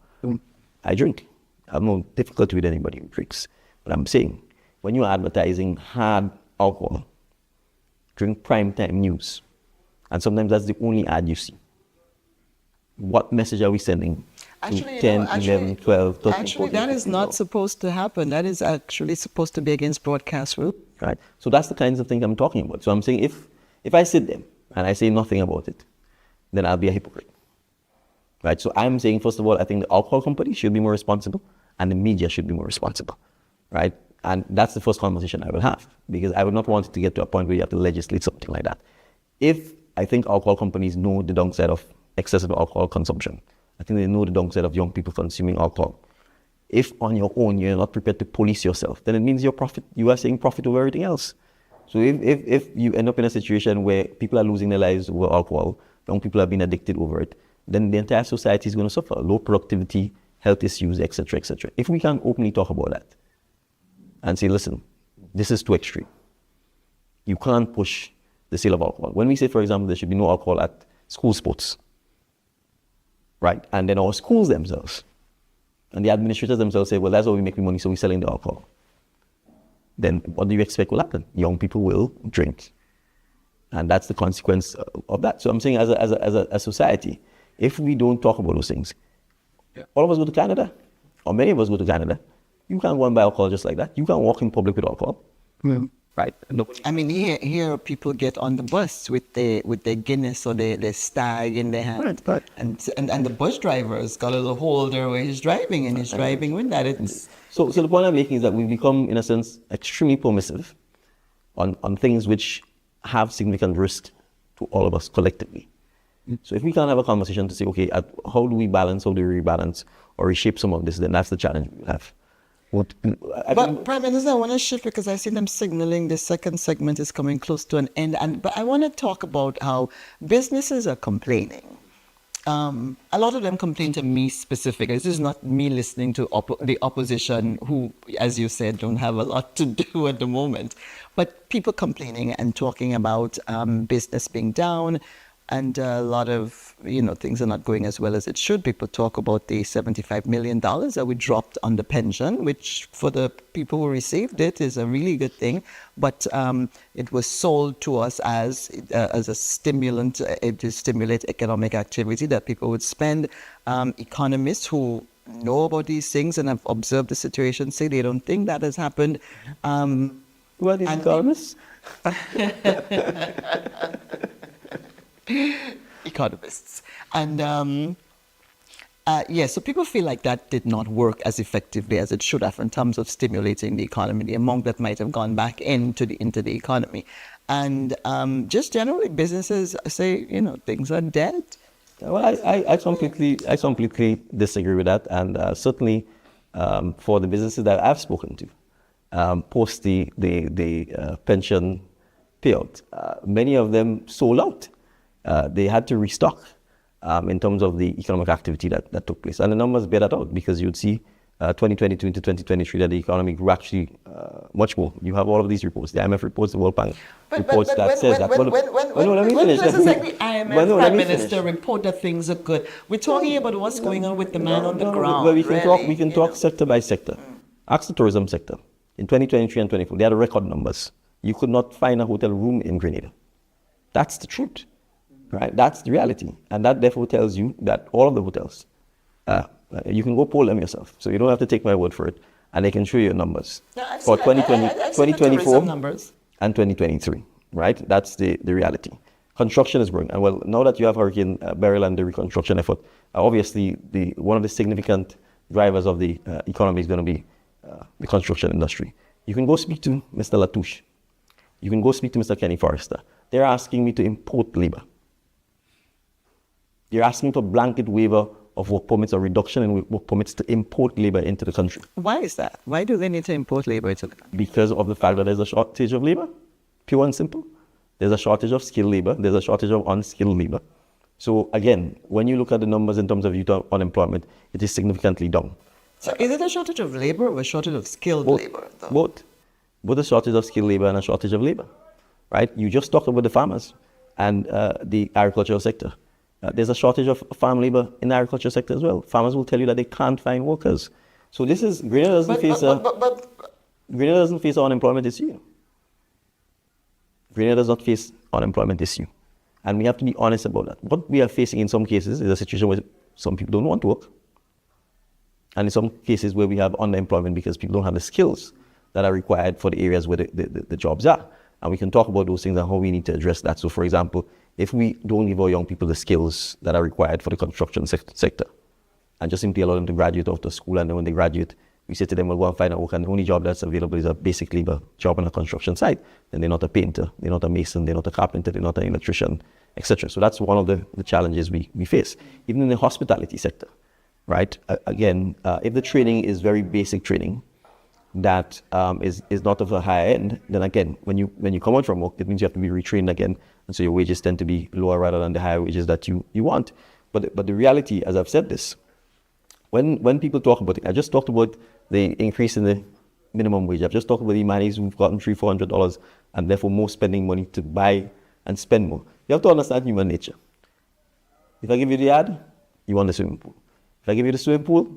I drink. I have no difficulty with anybody who drinks. But I'm saying, when you're advertising hard alcohol during primetime news, and sometimes that's the only ad you see, what message are we sending to 10, 11, 12, 13, Actually, 14, that is not supposed to happen. That is actually supposed to be against broadcast rule. Right. So that's the kinds of things I'm talking about. So I'm saying, if I sit there and I say nothing about it, then I'll be a hypocrite. right? So I'm saying, first of all, I think the alcohol companies should be more responsible and the media should be more responsible, right? And that's the first conversation I will have, because I would not want it to get to a point where you have to legislate something like that. If I think alcohol companies know the downside of excessive alcohol consumption, I think they know the downside of young people consuming alcohol. If on your own you're not prepared to police yourself, then it means you are saying profit over everything else. So if you end up in a situation where people are losing their lives over alcohol, young people are being addicted over it, then the entire society is going to suffer. Low productivity, health issues, etc., etc. If we can openly talk about that and say, listen, this is too extreme. You can't push the sale of alcohol. When we say, for example, there should be no alcohol at school sports, right? And then our schools themselves and the administrators themselves say, well, that's how we make money, so we're selling the alcohol. Then what do you expect will happen? Young people will drink. And that's the consequence of that. So I'm saying as a society, if we don't talk about those things, all of us go to Canada, or many of us go to Canada, you can't go and buy alcohol just like that. You can't walk in public with alcohol. Right? I mean, here people get on the bus with their Guinness or their Stag in their hand, Right. and the bus driver's got a little holder where he's driving, and he's driving with that. So the point I'm making is that we've become, in a sense, extremely permissive on things which have significant risk to all of us collectively. So if we can't have a conversation to say, okay, how do we balance, how do we rebalance or reshape some of this, then that's the challenge we have. But Prime Minister, I want to shift because I see them signaling the second segment is coming close to an end. But I want to talk about how businesses are complaining. A lot of them complain to me specifically. This is not me listening to the opposition who, as you said, don't have a lot to do at the moment. But people complaining and talking about business being down, and a lot of, things are not going as well as it should. People talk about the $75 million that we dropped on the pension, which for the people who received it is a really good thing. But it was sold to us as a stimulant to stimulate economic activity that people would spend. Economists who know about these things and have observed the situation say they don't think that has happened. Who are these economists? Economists. And so people feel like that did not work as effectively as it should have in terms of stimulating the economy. The amount that might have gone back into the economy. And just generally businesses say, things are dead. Well, I completely disagree with that. And certainly for the businesses that I've spoken to, post the pension payout, many of them sold out. They had to restock in terms of the economic activity that took place. And the numbers bear that out, because you'd see 2022 into 2023 that the economy grew actually much more. You have all of these reports, the IMF reports, the World Bank reports that says that. When does the IMF Prime Minister report that things are good? We're talking about what's going on with the man on the ground. Well, we can talk sector by sector. Ask the tourism sector. In 2023 and 2024, they had record numbers. You could not find a hotel room in Grenada. That's the truth. Right, that's the reality, and that therefore tells you that all of the hotels, you can go poll them yourself, so you don't have to take my word for it, and they can show you numbers for 2024 and 2023. Right, that's the reality. Construction is growing, and well, now that you have Hurricane Beryl and the reconstruction effort, obviously one of the significant drivers of the economy is going to be the construction industry. You can go speak to Mr. Latouche. You can go speak to Mr. Kenny Forrester. They're asking me to import labor. You're asking for blanket waiver of work permits or reduction in work permits to import labor into the country. Why is that? Why do they need to import labor into the country? Because of the fact that there's a shortage of labor, pure and simple. There's a shortage of skilled labor. There's a shortage of unskilled labor. So again, when you look at the numbers in terms of youth unemployment, it is significantly down. So is it a shortage of labor or a shortage of skilled labor? Both a shortage of skilled labor and a shortage of labor, right? You just talked about the farmers and the agricultural sector. There's a shortage of farm labor in the agriculture sector as well. Farmers will tell you that they can't find workers. So this is, Grenada doesn't face an unemployment issue. Grenada does not face unemployment issue. And we have to be honest about that. What we are facing in some cases is a situation where some people don't want to work. And in some cases where we have underemployment because people don't have the skills that are required for the areas where the jobs are. And we can talk about those things and how we need to address that. So for example, if we don't give our young people the skills that are required for the construction sector, and just simply allow them to graduate out of school, and then when they graduate, we say to them, well, go and find out work, and the only job that's available is a basic labor job on a construction site, then they're not a painter, they're not a mason, they're not a carpenter, they're not an electrician, etc. So that's one of the challenges we face. Even in the hospitality sector, right? Again, if the training is very basic training that is not of a higher end, then again, when you come out from work, it means you have to be retrained again, and so your wages tend to be lower rather than the higher wages that you want. But the reality, as I've said this, when people talk about it, I just talked about the increase in the minimum wage. I've just talked about the Imanis who've gotten $300-400 and therefore more spending money to buy and spend more. You have to understand human nature. If I give you the yard, you want the swimming pool. If I give you the swimming pool,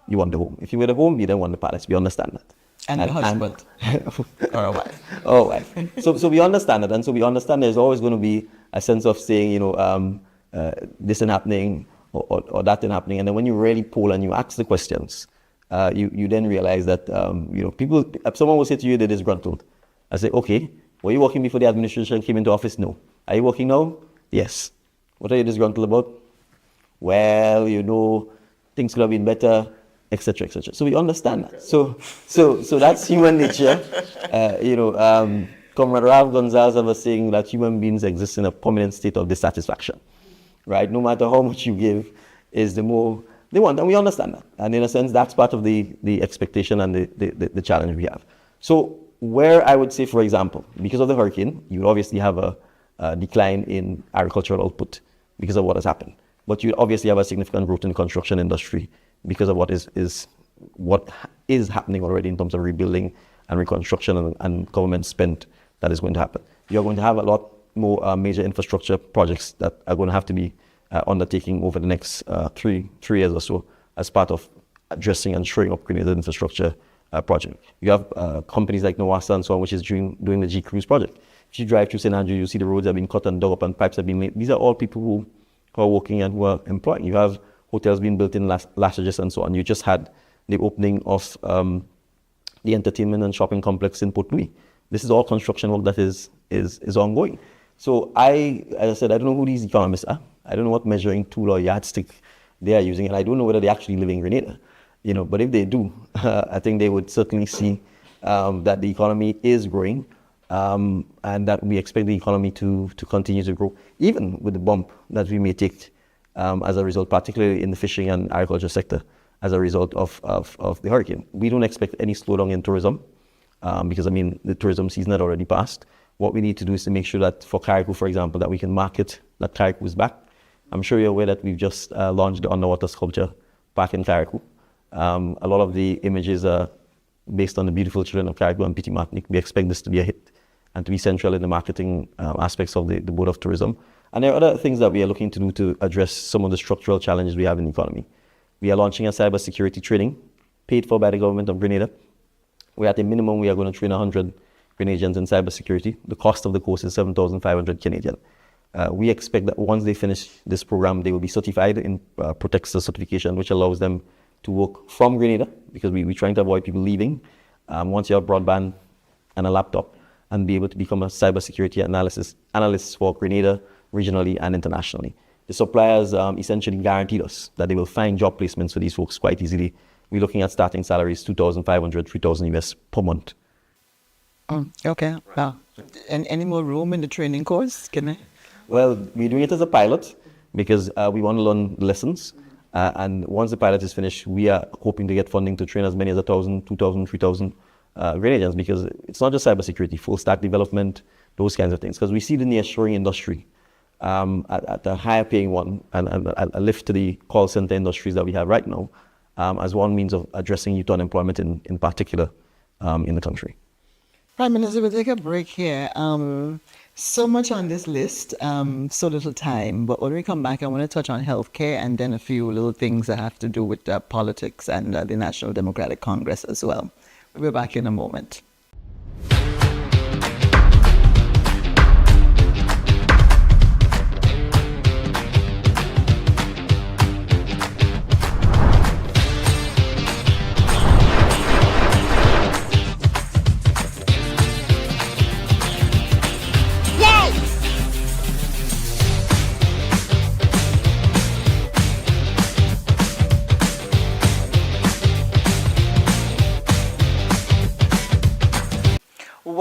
you want the home. If you want the home, you then want the palace. We understand that. And the husband. Or a wife. Oh, wife. So we understand that. And so we understand there's always going to be a sense of saying, this isn't happening or that isn't happening. And then when you really poll and you ask the questions, you then realize that, people, someone will say to you they're disgruntled. I say, okay, were you working before the administration came into office? No. Are you working now? Yes. What are you disgruntled about? Well, things could have been better, etc., etc. So we understand that. So that's human nature. Comrade Ralph Gonzalez was saying that human beings exist in a permanent state of dissatisfaction, right? No matter how much you give, is the more they want, and we understand that. And in a sense, that's part of the expectation and the challenge we have. So where I would say, for example, because of the hurricane, you would obviously have a decline in agricultural output because of what has happened. But you obviously have a significant growth in the construction industry because of what is happening already in terms of rebuilding and reconstruction and government spend that is going to happen. You're going to have a lot more major infrastructure projects that are going to have to be undertaking over the next 3 years or so as part of addressing and shoring up Grenada infrastructure project. You have companies like Nawasa and so on, which is doing the G-Cruise project. If you drive through St. Andrew, you see the roads have been cut and dug up and pipes have been laid. These are all people who are working and who are employing. You have hotels being built in Lassages and so on. You just had the opening of the entertainment and shopping complex in Port Louis. This is all construction work that is ongoing. So as I said, I don't know who these economists are. I don't know what measuring tool or yardstick they are using, and I don't know whether they actually live in Grenada. But if they do, I think they would certainly see that the economy is growing, and that we expect the economy to continue to grow, even with the bump that we may take as a result, particularly in the fishing and agriculture sector, as a result of the hurricane. We don't expect any slowdown in tourism, because the tourism season had already passed. What we need to do is to make sure that for Carriacou, for example, that we can market that Carriacou is back. I'm sure you're aware that we've just launched the underwater sculpture park in Carriacou. A lot of the images are based on the beautiful children of Carriacou and Petit Martinique. We expect this to be a hit and to be central in the marketing aspects of the Board of Tourism. And there are other things that we are looking to do to address some of the structural challenges we have in the economy. We are launching a cybersecurity training paid for by the government of Grenada. We're at a minimum, we are going to train 100 Grenadians in cybersecurity. The cost of the course is 7,500 Canadian. We expect that once they finish this program, they will be certified in Protector certification, which allows them to work from Grenada, because we're trying to avoid people leaving. Once you have broadband and a laptop, and be able to become a cybersecurity analyst for Grenada, regionally and internationally. The suppliers essentially guaranteed us that they will find job placements for these folks quite easily. We're looking at starting salaries, 2,500, 3,000 US per month. Okay. Wow. And any more room in the training course? Can I? Well, we're doing it as a pilot because we want to learn lessons. And once the pilot is finished, we are hoping to get funding to train as many as 1,000, 2,000, 3,000 Grenadians, because it's not just cybersecurity, full stack development, those kinds of things. Because we see the nearshoring industry at a higher paying one, and a lift to the call center industries that we have right now as one means of addressing youth unemployment in particular in the country. Prime Minister, we'll take a break here. So much on this list, so little time. But when we come back, I want to touch on healthcare and then a few little things that have to do with politics and the National Democratic Congress as well. We'll be back in a moment.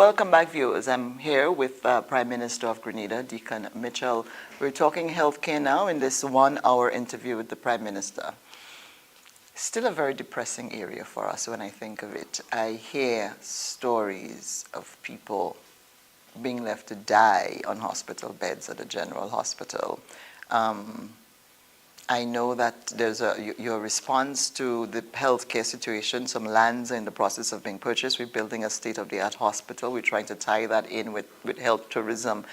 Welcome back, viewers. I'm here with Prime Minister of Grenada, Dickon Mitchell. We're talking healthcare now in this 1-hour interview with the Prime Minister. Still a very depressing area for us when I think of it. I hear stories of people being left to die on hospital beds at the General Hospital. I know that there's your response to the healthcare situation. Some lands are in the process of being purchased. We're building a state-of-the-art hospital. We're trying to tie that in with health tourism.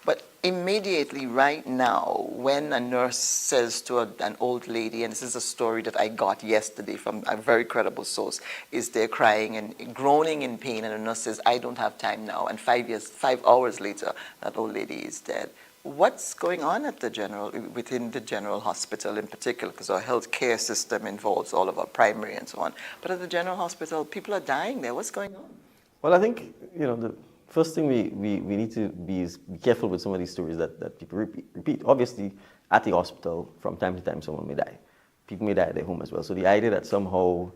But immediately right now, when a nurse says to an old lady, and this is a story that I got yesterday from a very credible source, is they're crying and groaning in pain, and the nurse says, I don't have time now. And 5 hours later, that old lady is dead. What's going on at within the General Hospital in particular, because our healthcare system involves all of our primary and so on. But at the General Hospital, people are dying there. What's going on? Well, I think, the first thing we need to be careful with some of these stories that people repeat. Obviously, at the hospital, from time to time, someone may die. People may die at their home as well. So the idea that somehow,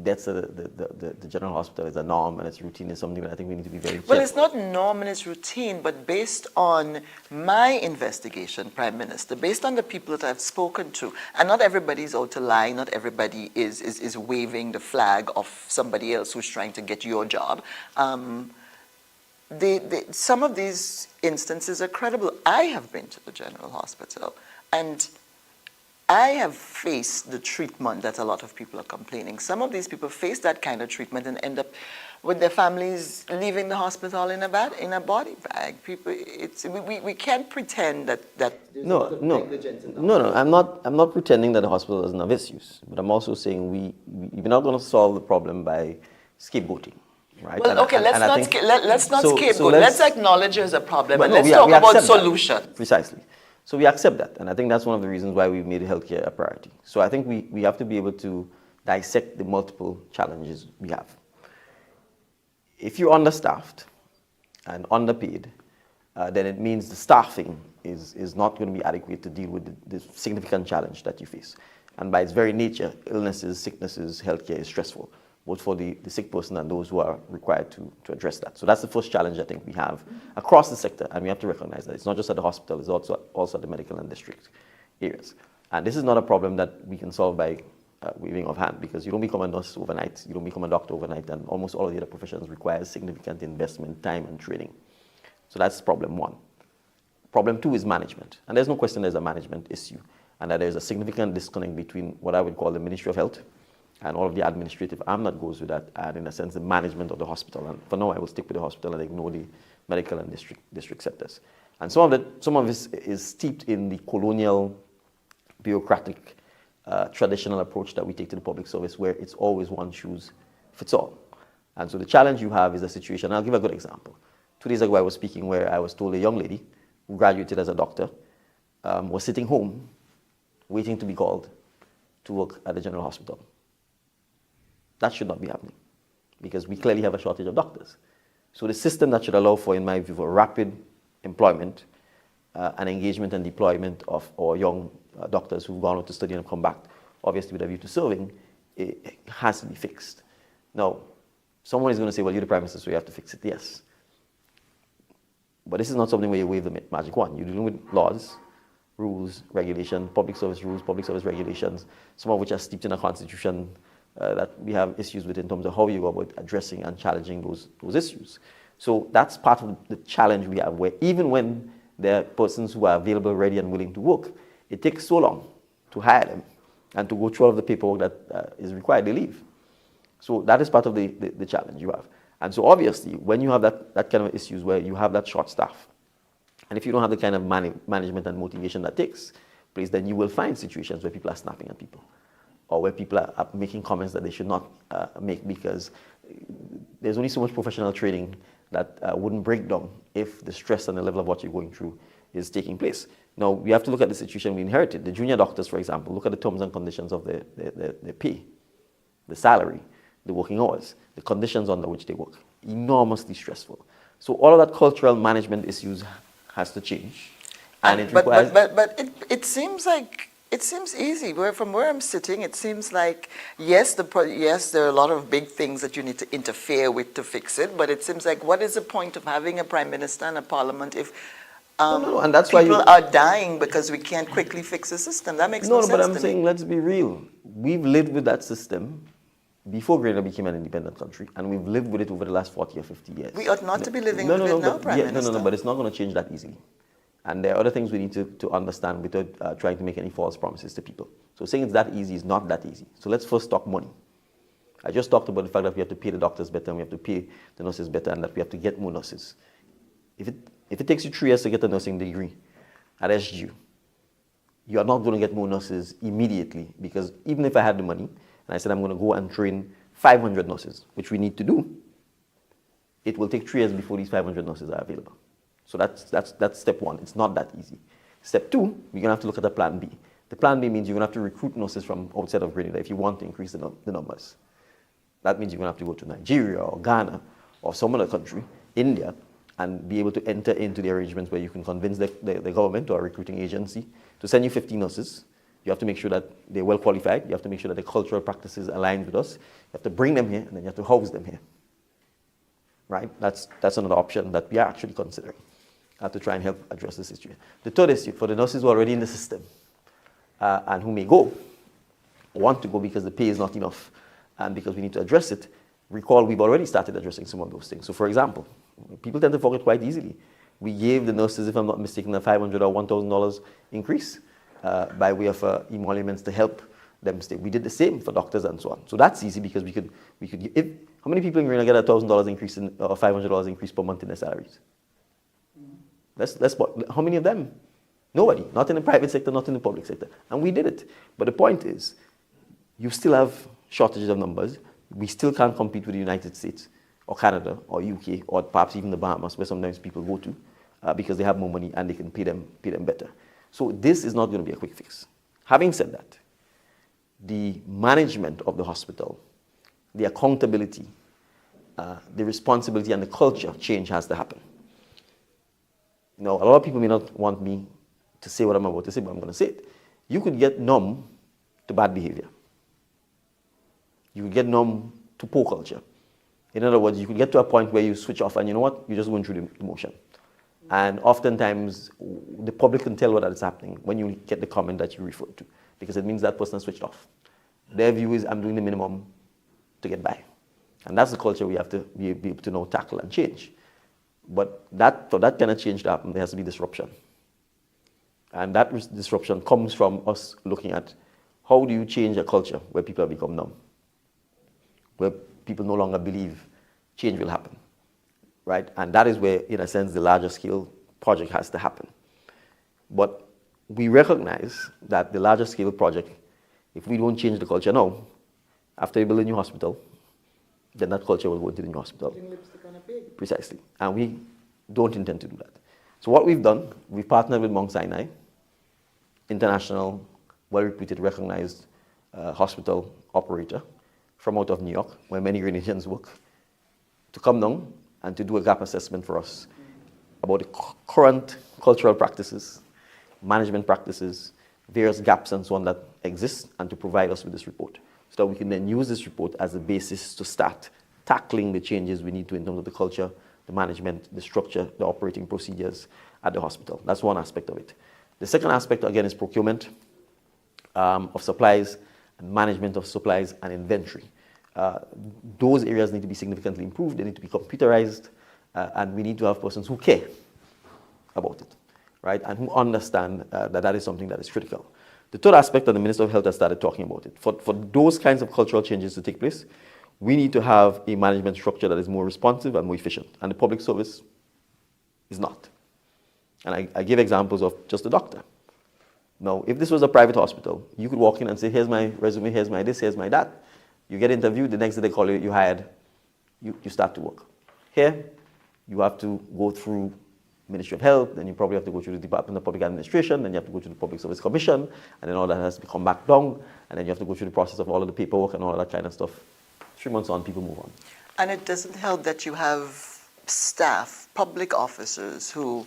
deaths at the General Hospital is a norm and it's routine is something that I think we need to be very careful. Well, it's not norm and it's routine, but based on my investigation, Prime Minister, based on the people that I've spoken to, and not everybody's out to lie, not everybody is waving the flag of somebody else who's trying to get your job. Some of these instances are credible. I have been to the General Hospital, and I have faced the treatment that a lot of people are complaining. Some of these people face that kind of treatment and end up with their families leaving the hospital in a body bag. We can't pretend that No. I'm not pretending that the hospital doesn't have issues, but I'm also saying we're not going to solve the problem by scapegoating. Right? Well, okay, let's not scapegoat. Let's acknowledge there's a problem, and let's we talk about accept solutions. Precisely. So we accept that, and I think that's one of the reasons why we've made healthcare a priority. So I think we have to be able to dissect the multiple challenges we have. If you're understaffed and underpaid, then it means the staffing is not going to be adequate to deal with the significant challenge that you face. And by its very nature, illnesses, sicknesses, healthcare is stressful, both for the sick person and those who are required to address that. So that's the first challenge I think we have across the sector, and we have to recognize that it's not just at the hospital, it's also at the medical and district areas. And this is not a problem that we can solve by waving of hand, because you don't become a nurse overnight, you don't become a doctor overnight, and almost all of the other professions require significant investment, time, and training. So that's problem one. Problem two is management, and there's no question there's a management issue, and that there's a significant disconnect between what I would call the Ministry of Health and all of the administrative arm that goes with that, and in a sense, the management of the hospital. And for now, I will stick with the hospital and ignore the medical and district sectors. And some of this is steeped in the colonial, bureaucratic, traditional approach that we take to the public service, where it's always one shoes fits all. And so the challenge you have is a situation, and I'll give a good example. 2 days ago, I was speaking where I was told a young lady who graduated as a doctor was sitting home waiting to be called to work at the General Hospital. That should not be happening, because we clearly have a shortage of doctors. So the system that should allow for, in my view, for rapid employment and engagement and deployment of our young doctors who've gone out to study and have come back, obviously with a view to serving, it has to be fixed. Now, someone is going to say, well, you're the Prime Minister, so you have to fix it. Yes. But this is not something where you wave the magic wand. You're dealing with laws, rules, regulation, public service rules, public service regulations, some of which are steeped in a constitution that we have issues with in terms of how you go about addressing and challenging those issues. So that's part of the challenge we have, where even when there are persons who are available, ready, and willing to work, it takes so long to hire them and to go through all of the paperwork that is required, they leave. So that is part of the challenge you have. And so obviously, when you have that kind of issues where you have that short staff, and if you don't have the kind of management and motivation that takes place, then you will find situations where people are snapping at people, or where people are making comments that they should not make, because there's only so much professional training that wouldn't break down if the stress and the level of what you're going through is taking place. Now, we have to look at the situation we inherited. The junior doctors, for example, look at the terms and conditions of their pay, the salary, the working hours, the conditions under which they work. Enormously stressful. So all of that cultural management issues has to change. And it requires... But it seems like It seems easy. From where I'm sitting, it seems like, yes, yes, there are a lot of big things that you need to interfere with to fix it, but it seems like, what is the point of having a prime minister and a parliament if No, and that's why people are dying because we can't quickly fix the system? That makes no No, but sense I'm to saying me. let's be real. We've lived with that system before Grenada became an independent country, and we've lived with it over the last 40 or 50 years. We ought not to be living No, with no, it no, now, but Prime Minister. but it's not going to change that easily. And there are other things we need to understand without trying to make any false promises to people. So saying it's that easy is not that easy. So let's first talk money. I just talked about the fact that we have to pay the doctors better, and we have to pay the nurses better, and that we have to get more nurses. If it takes you 3 years to get a nursing degree at SGU, you are not going to get more nurses immediately, because even if I had the money and I said I'm going to go and train 500 nurses, which we need to do, it will take 3 years before these 500 nurses are available. So that's step one. It's not that easy. Step two, we're going to have to look at the plan B. The plan B means you're going to have to recruit nurses from outside of Grenada if you want to increase the numbers. That means you're going to have to go to Nigeria or Ghana or some other country, India, and be able to enter into the arrangements where you can convince the government or a recruiting agency to send you 50 nurses. You have to make sure that they're well qualified. You have to make sure that the cultural practices align with us. You have to bring them here, and then you have to house them here. Right? That's another option that we are actually considering to try and help address the situation. The third issue, for the nurses who are already in the system and who may go, want to go because the pay is not enough and because we need to address it, recall we've already started addressing some of those things. So for example, people tend to forget quite easily. We gave the nurses, if I'm not mistaken, a $500 or $1,000 increase by way of emoluments to help them stay. We did the same for doctors and so on. So that's easy because we could how many people in Grenada get a $1,000 increase or $500 increase per month in their salaries? How many of them? Nobody. Not in the private sector, not in the public sector. And we did it. But the point is, you still have shortages of numbers. We still can't compete with the United States or Canada or UK or perhaps even the Bahamas, where sometimes people go to because they have more money and they can pay them better. So this is not going to be a quick fix. Having said that, the management of the hospital, the accountability, the responsibility and the culture change has to happen. Now, a lot of people may not want me to say what I'm about to say, but I'm going to say it. You could get numb to bad behavior. You could get numb to poor culture. In other words, you could get to a point where you switch off and you know what? You're just going through the motion. And oftentimes, the public can tell what is happening when you get the comment that you refer to, because it means that person has switched off. Their view is, I'm doing the minimum to get by. And that's the culture we have to be able to now tackle and change. But for that kind of change to happen, there has to be disruption. And that disruption comes from us looking at how do you change a culture where people have become numb, where people no longer believe change will happen, right? And that is where, in a sense, the larger scale project has to happen. But we recognize that the larger scale project, if we don't change the culture now, after you build a new hospital, then that culture will go into the new hospital. Precisely. And we don't intend to do that. So what we've done, we've partnered with Mount Sinai, international, well-reputed, recognized hospital operator from out of New York, where many Grenadians work, to come down and to do a gap assessment for us about the current cultural practices, management practices, various gaps and so on that exist, and to provide us with this report, so that we can then use this report as a basis to start tackling the changes we need to in terms of the culture, the management, the structure, the operating procedures at the hospital. That's one aspect of it. The second aspect, again, is procurement of supplies and management of supplies and inventory. Those areas need to be significantly improved. They need to be computerized, and we need to have persons who care about it, right, and who understand that is something that is critical. The third aspect, and the Minister of Health has started talking about it, for those kinds of cultural changes to take place, we need to have a management structure that is more responsive and more efficient, and the public service is not. And I give examples of just a doctor. Now, if this was a private hospital, you could walk in and say, here's my resume, here's my this, here's my that. You get interviewed, the next day they call you, you hired, you start to work. Here, you have to go through Ministry of Health, then you probably have to go through the Department of Public Administration, then you have to go to the Public Service Commission, and then all that has to come back down, and then you have to go through the process of all of the paperwork and all of that kind of stuff. 3 months on, people move on. And it doesn't help that you have staff, public officers, who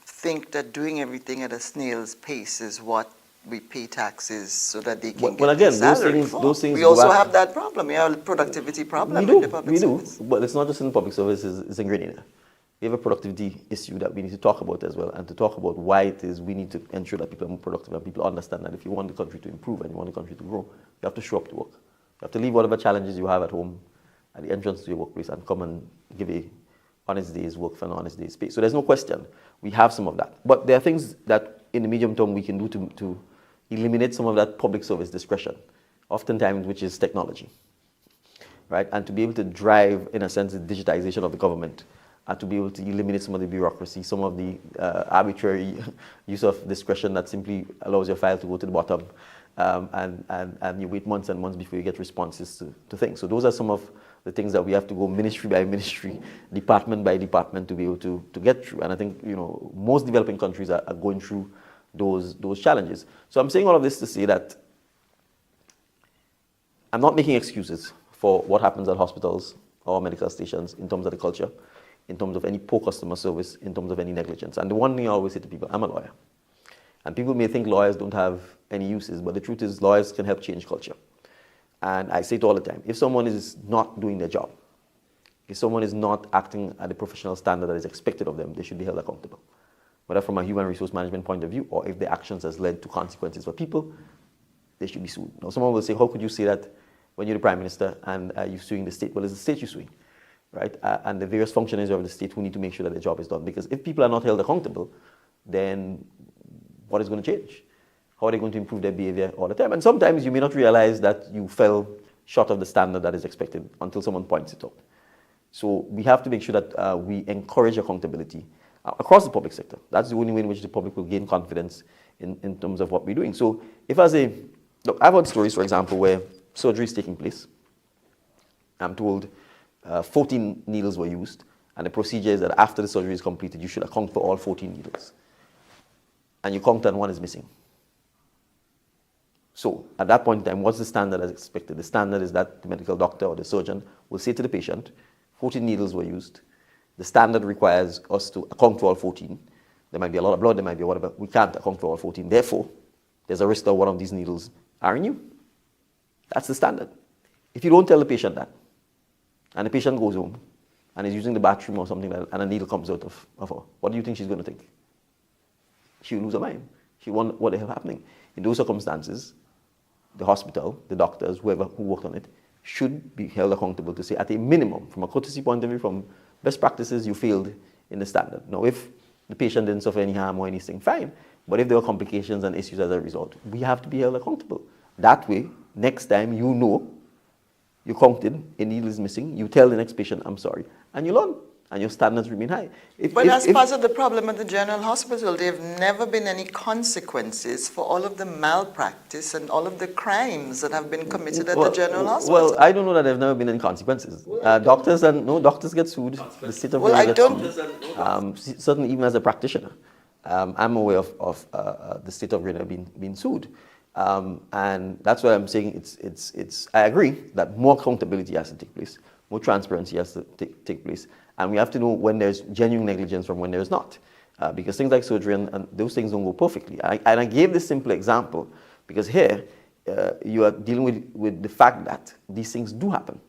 think that doing everything at a snail's pace is what we pay taxes so that they can Well, get well, their again, salary for. those things We go also back. have that problem. We have a productivity problem We in the do, public we do, service. but it's not just in the public service, it's in Grenada. We have a productivity issue that we need to talk about as well, and to talk about why it is we need to ensure that people are more productive and people understand that if you want the country to improve and you want the country to grow, you have to show up to work. You have to leave whatever challenges you have at home at the entrance to your workplace and come and give a honest day's work for an honest day's pay. So there's no question. We have some of that. But there are things that in the medium term we can do to eliminate some of that public service discretion, oftentimes which is technology, right? And to be able to drive, in a sense, the digitization of the government, and to be able to eliminate some of the bureaucracy, some of the arbitrary use of discretion that simply allows your file to go to the bottom, and you wait months and months before you get responses to things. So those are some of the things that we have to go ministry by ministry, department by department to be able to get through. And I think, you know, most developing countries are going through those challenges. So I'm saying all of this to say that I'm not making excuses for what happens at hospitals or medical stations in terms of the culture, in terms of any poor customer service, in terms of any negligence. And the one thing I always say to people, I'm a lawyer. And people may think lawyers don't have any uses, but the truth is lawyers can help change culture. And I say it all the time, if someone is not doing their job, if someone is not acting at the professional standard that is expected of them, they should be held accountable. Whether from a human resource management point of view, or if their actions has led to consequences for people, they should be sued. Now, someone will say, how could you say that when you're the Prime Minister and you're suing the state? Well, it's the state you're suing, right? And the various functionaries of the state who need to make sure that their job is done. Because if people are not held accountable, then what is going to change? How are they going to improve their behavior all the time? And sometimes you may not realize that you fell short of the standard that is expected until someone points it out. So we have to make sure that we encourage accountability across the public sector. That's the only way in which the public will gain confidence in terms of what we're doing. So if look, I've heard stories, for example, where surgery is taking place. I'm told 14 needles were used, and the procedure is that after the surgery is completed, you should account for all 14 needles. And you count and one is missing. So at that point in time, what's the standard as expected? The standard is that the medical doctor or the surgeon will say to the patient, 14 needles were used. The standard requires us to account for all 14. There might be a lot of blood, there might be whatever. We can't account for all 14. Therefore, there's a risk that one of these needles are in you. That's the standard. If you don't tell the patient that, and the patient goes home and is using the bathroom or something like that, and a needle comes out of her, what do you think she's going to think? She'll lose her mind. She'll wonder what the hell happening. In those circumstances, the hospital, the doctors, whoever who worked on it, should be held accountable to say, at a minimum, from a courtesy point of view, from best practices, you failed in the standard. Now, if the patient didn't suffer any harm or anything, fine. But if there were complications and issues as a result, we have to be held accountable. That way, next time you know you counted, a needle is missing, you tell the next patient, I'm sorry, and you learn. And your standards remain high. But that's part of the problem at the General Hospital. There have never been any consequences for all of the malpractice and all of the crimes that have been committed at the General Hospital. Well, I don't know that there have never been any consequences. Doctors get sued. The state of Grenada gets sued. Certainly, even as a practitioner, I'm aware of the state of Grenada being sued. And that's why I'm saying I agree that more accountability has to take place, more transparency has to take place. And we have to know when there's genuine negligence from when there's not. Because things like surgery and those things don't go perfectly. And I gave this simple example because here you are dealing with the fact that these things do happen.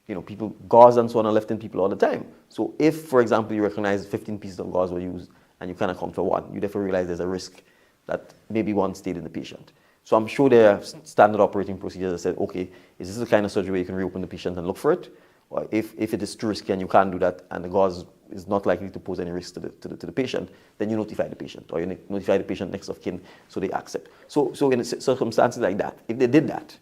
You know, gauze and so on are left in people all the time. So if, for example, you recognize 15 pieces of gauze were used and you can't account for one, you therefore realize there's a risk that maybe one stayed in the patient. So I'm sure there are standard operating procedures that said, okay, is this the kind of surgery where you can reopen the patient and look for it? Or if it is too risky and you can't do that and the gauze is not likely to pose any risk to the patient, then you notify the patient or you notify the patient next of kin so they accept. So in circumstances like that, if they did that,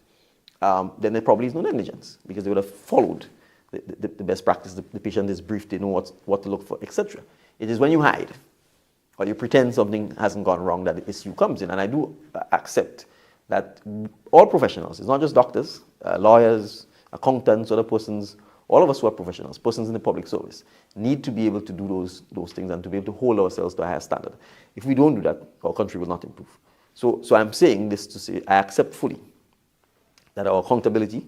then there probably is no negligence because they would have followed the best practice. The patient is briefed, they know what to look for, etc. It is when you hide or you pretend something hasn't gone wrong that the issue comes in. And I do accept that all professionals, it's not just doctors, lawyers, accountants, other persons, all of us who are professionals, persons in the public service, need to be able to do those things and to be able to hold ourselves to a higher standard. If we don't do that, our country will not improve. So I'm saying this to say I accept fully that our accountability,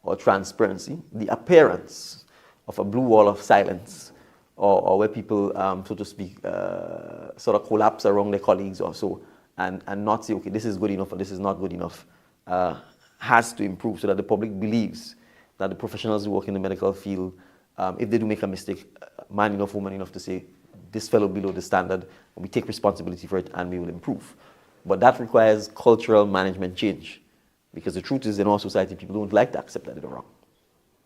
our transparency, the appearance of a blue wall of silence, or where people, so to speak, sort of collapse around their colleagues or so, and not say, okay, this is good enough or this is not good enough, has to improve so that the public believes that the professionals who work in the medical field, if they do make a mistake, man enough, woman enough to say, this fellow below the standard, we take responsibility for it and we will improve. But that requires cultural management change, because the truth is in our society, people don't like to accept that they're wrong.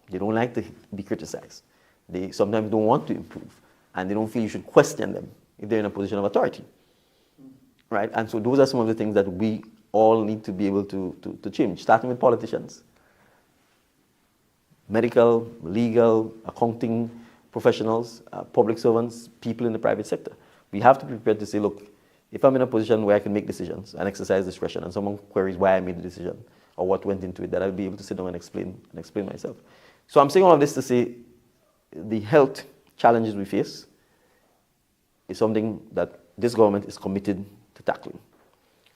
They don't like to be criticized. They sometimes don't want to improve, and they don't feel you should question them if they're in a position of authority, right? And so those are some of the things that we all need to be able to change, starting with politicians, medical, legal, accounting professionals, public servants, people in the private sector. We have to be prepared to say, look, if I'm in a position where I can make decisions and exercise discretion, and someone queries why I made the decision or what went into it, that I'll be able to sit down and explain myself. So I'm saying all of this to say the health challenges we face is something that this government is committed to tackling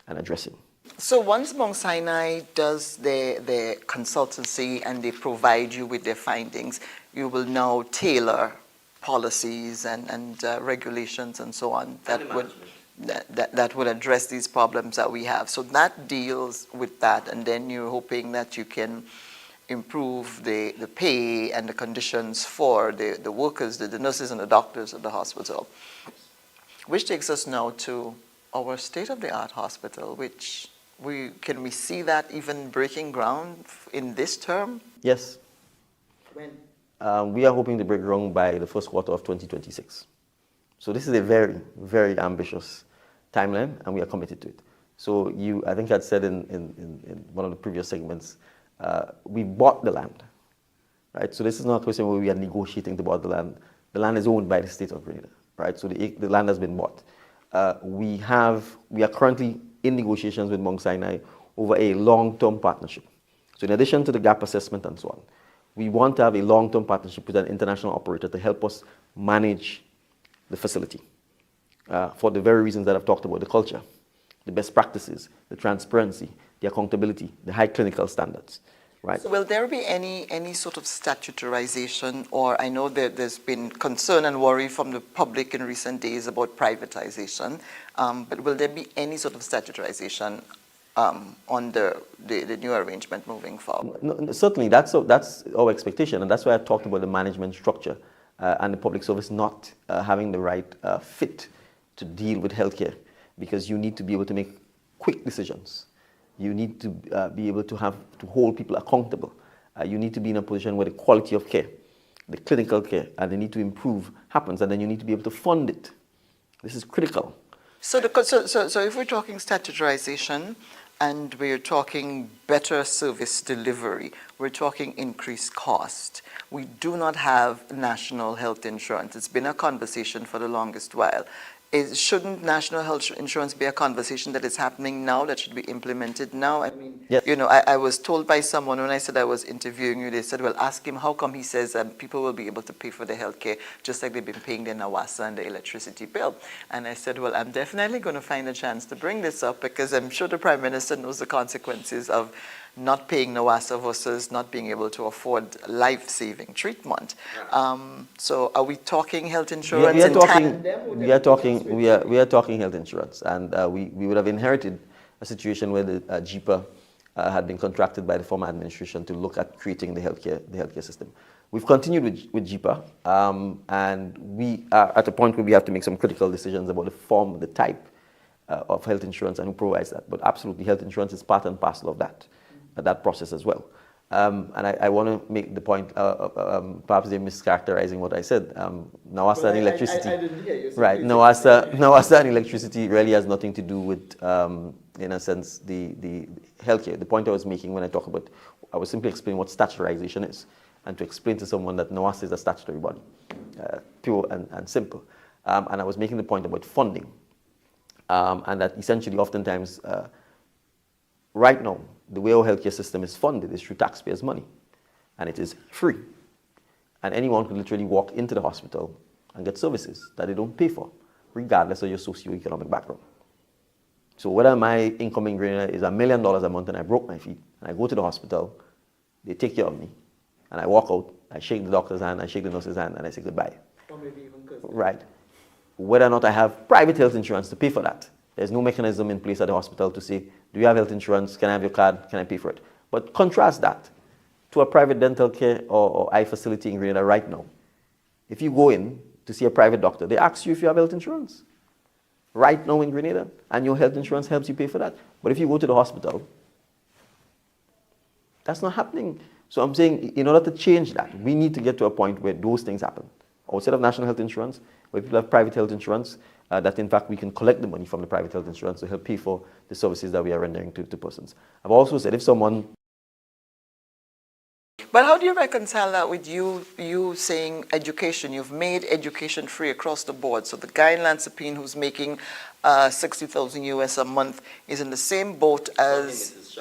and addressing. So once Mount Sinai does their consultancy and they provide you with their findings, you will now tailor policies and regulations and so on that would address these problems that we have. So that deals with that, and then you're hoping that you can improve the pay and the conditions for the workers, the nurses and the doctors at the hospital. Which takes us now to our state-of-the-art hospital, which can we see that even breaking ground in this term? Yes. When? We are hoping to break ground by the first quarter of 2026. So this is a very, very ambitious timeline, and we are committed to it. So I think I'd said in one of the previous segments, we bought the land, right? So this is not a question where we are negotiating to buy the land. The land is owned by the state of Grenada, right? So the land has been bought. We are currently in negotiations with Mount Sinai over a long-term partnership. So in addition to the gap assessment and so on, we want to have a long-term partnership with an international operator to help us manage the facility for the very reasons that I've talked about: the culture, the best practices, the transparency, the accountability, the high clinical standards, right? So will there be any sort of statutorization, or I know that there's been concern and worry from the public in recent days about privatization, but will there be any sort of statutorization on the new arrangement moving forward? No, certainly, that's our expectation, and that's why I talked about the management structure and the public service not having the right fit to deal with healthcare, because you need to be able to make quick decisions. You need to be able to hold people accountable. You need to be in a position where the quality of care, the clinical care, and the need to improve happens, and then you need to be able to fund it. This is critical. So if we're talking statutorization and we're talking better service delivery, we're talking increased cost. We do not have national health insurance. It's been a conversation for the longest while. Shouldn't national health insurance be a conversation that is happening now, that should be implemented now? I mean, yes. You know, I was told by someone when I said I was interviewing you, they said, well, ask him how come he says people will be able to pay for their health care just like they've been paying their NAWASA and the electricity bill. And I said, well, I'm definitely going to find a chance to bring this up, because I'm sure the Prime Minister knows the consequences of not paying NAWASA versus not being able to afford life-saving treatment. So are we talking health insurance? We are talking health insurance, and we would have inherited a situation where the JIPA had been contracted by the former administration to look at creating the healthcare system. We've continued with JIPA, and we are at a point where we have to make some critical decisions about the form, the type of health insurance and who provides that. But absolutely, health insurance is part and parcel of that process as well. And I want to make the point, perhaps they're mischaracterizing what I said. NAWASA and electricity. I didn't hear you. Right, NAWASA and electricity really has nothing to do with, in a sense, the healthcare. The point I was making when I talk about, I was simply explaining what statutorization is, and to explain to someone that NAWASA is a statutory body, pure and simple. And I was making the point about funding, and that essentially oftentimes, right now, the way our healthcare system is funded is through taxpayers' money, and it is free. And anyone can literally walk into the hospital and get services that they don't pay for, regardless of your socioeconomic background. So whether my income in Grenada is $1 million a month and I broke my feet, and I go to the hospital, they take care of me, and I walk out, I shake the doctor's hand, I shake the nurse's hand, and I say goodbye. Or maybe even right. Whether or not I have private health insurance to pay for that, There's no mechanism in place at the hospital to say, do you have health insurance? Can I have your card? Can I pay for it? But contrast that to a private dental care or eye facility in Grenada right now. If you go in to see a private doctor, they ask you if you have health insurance. Right now in Grenada, and your health insurance helps you pay for that. But if you go to the hospital, that's not happening. So I'm saying, in order to change that, we need to get to a point where those things happen. Outside of national health insurance, where people have private health insurance, that in fact we can collect the money from the private health insurance to help pay for the services that we are rendering to persons. I've also said if someone... But how do you reconcile that with you saying education? You've made education free across the board. So the guy in Lansapine who's making 60,000 US a month is in the same boat as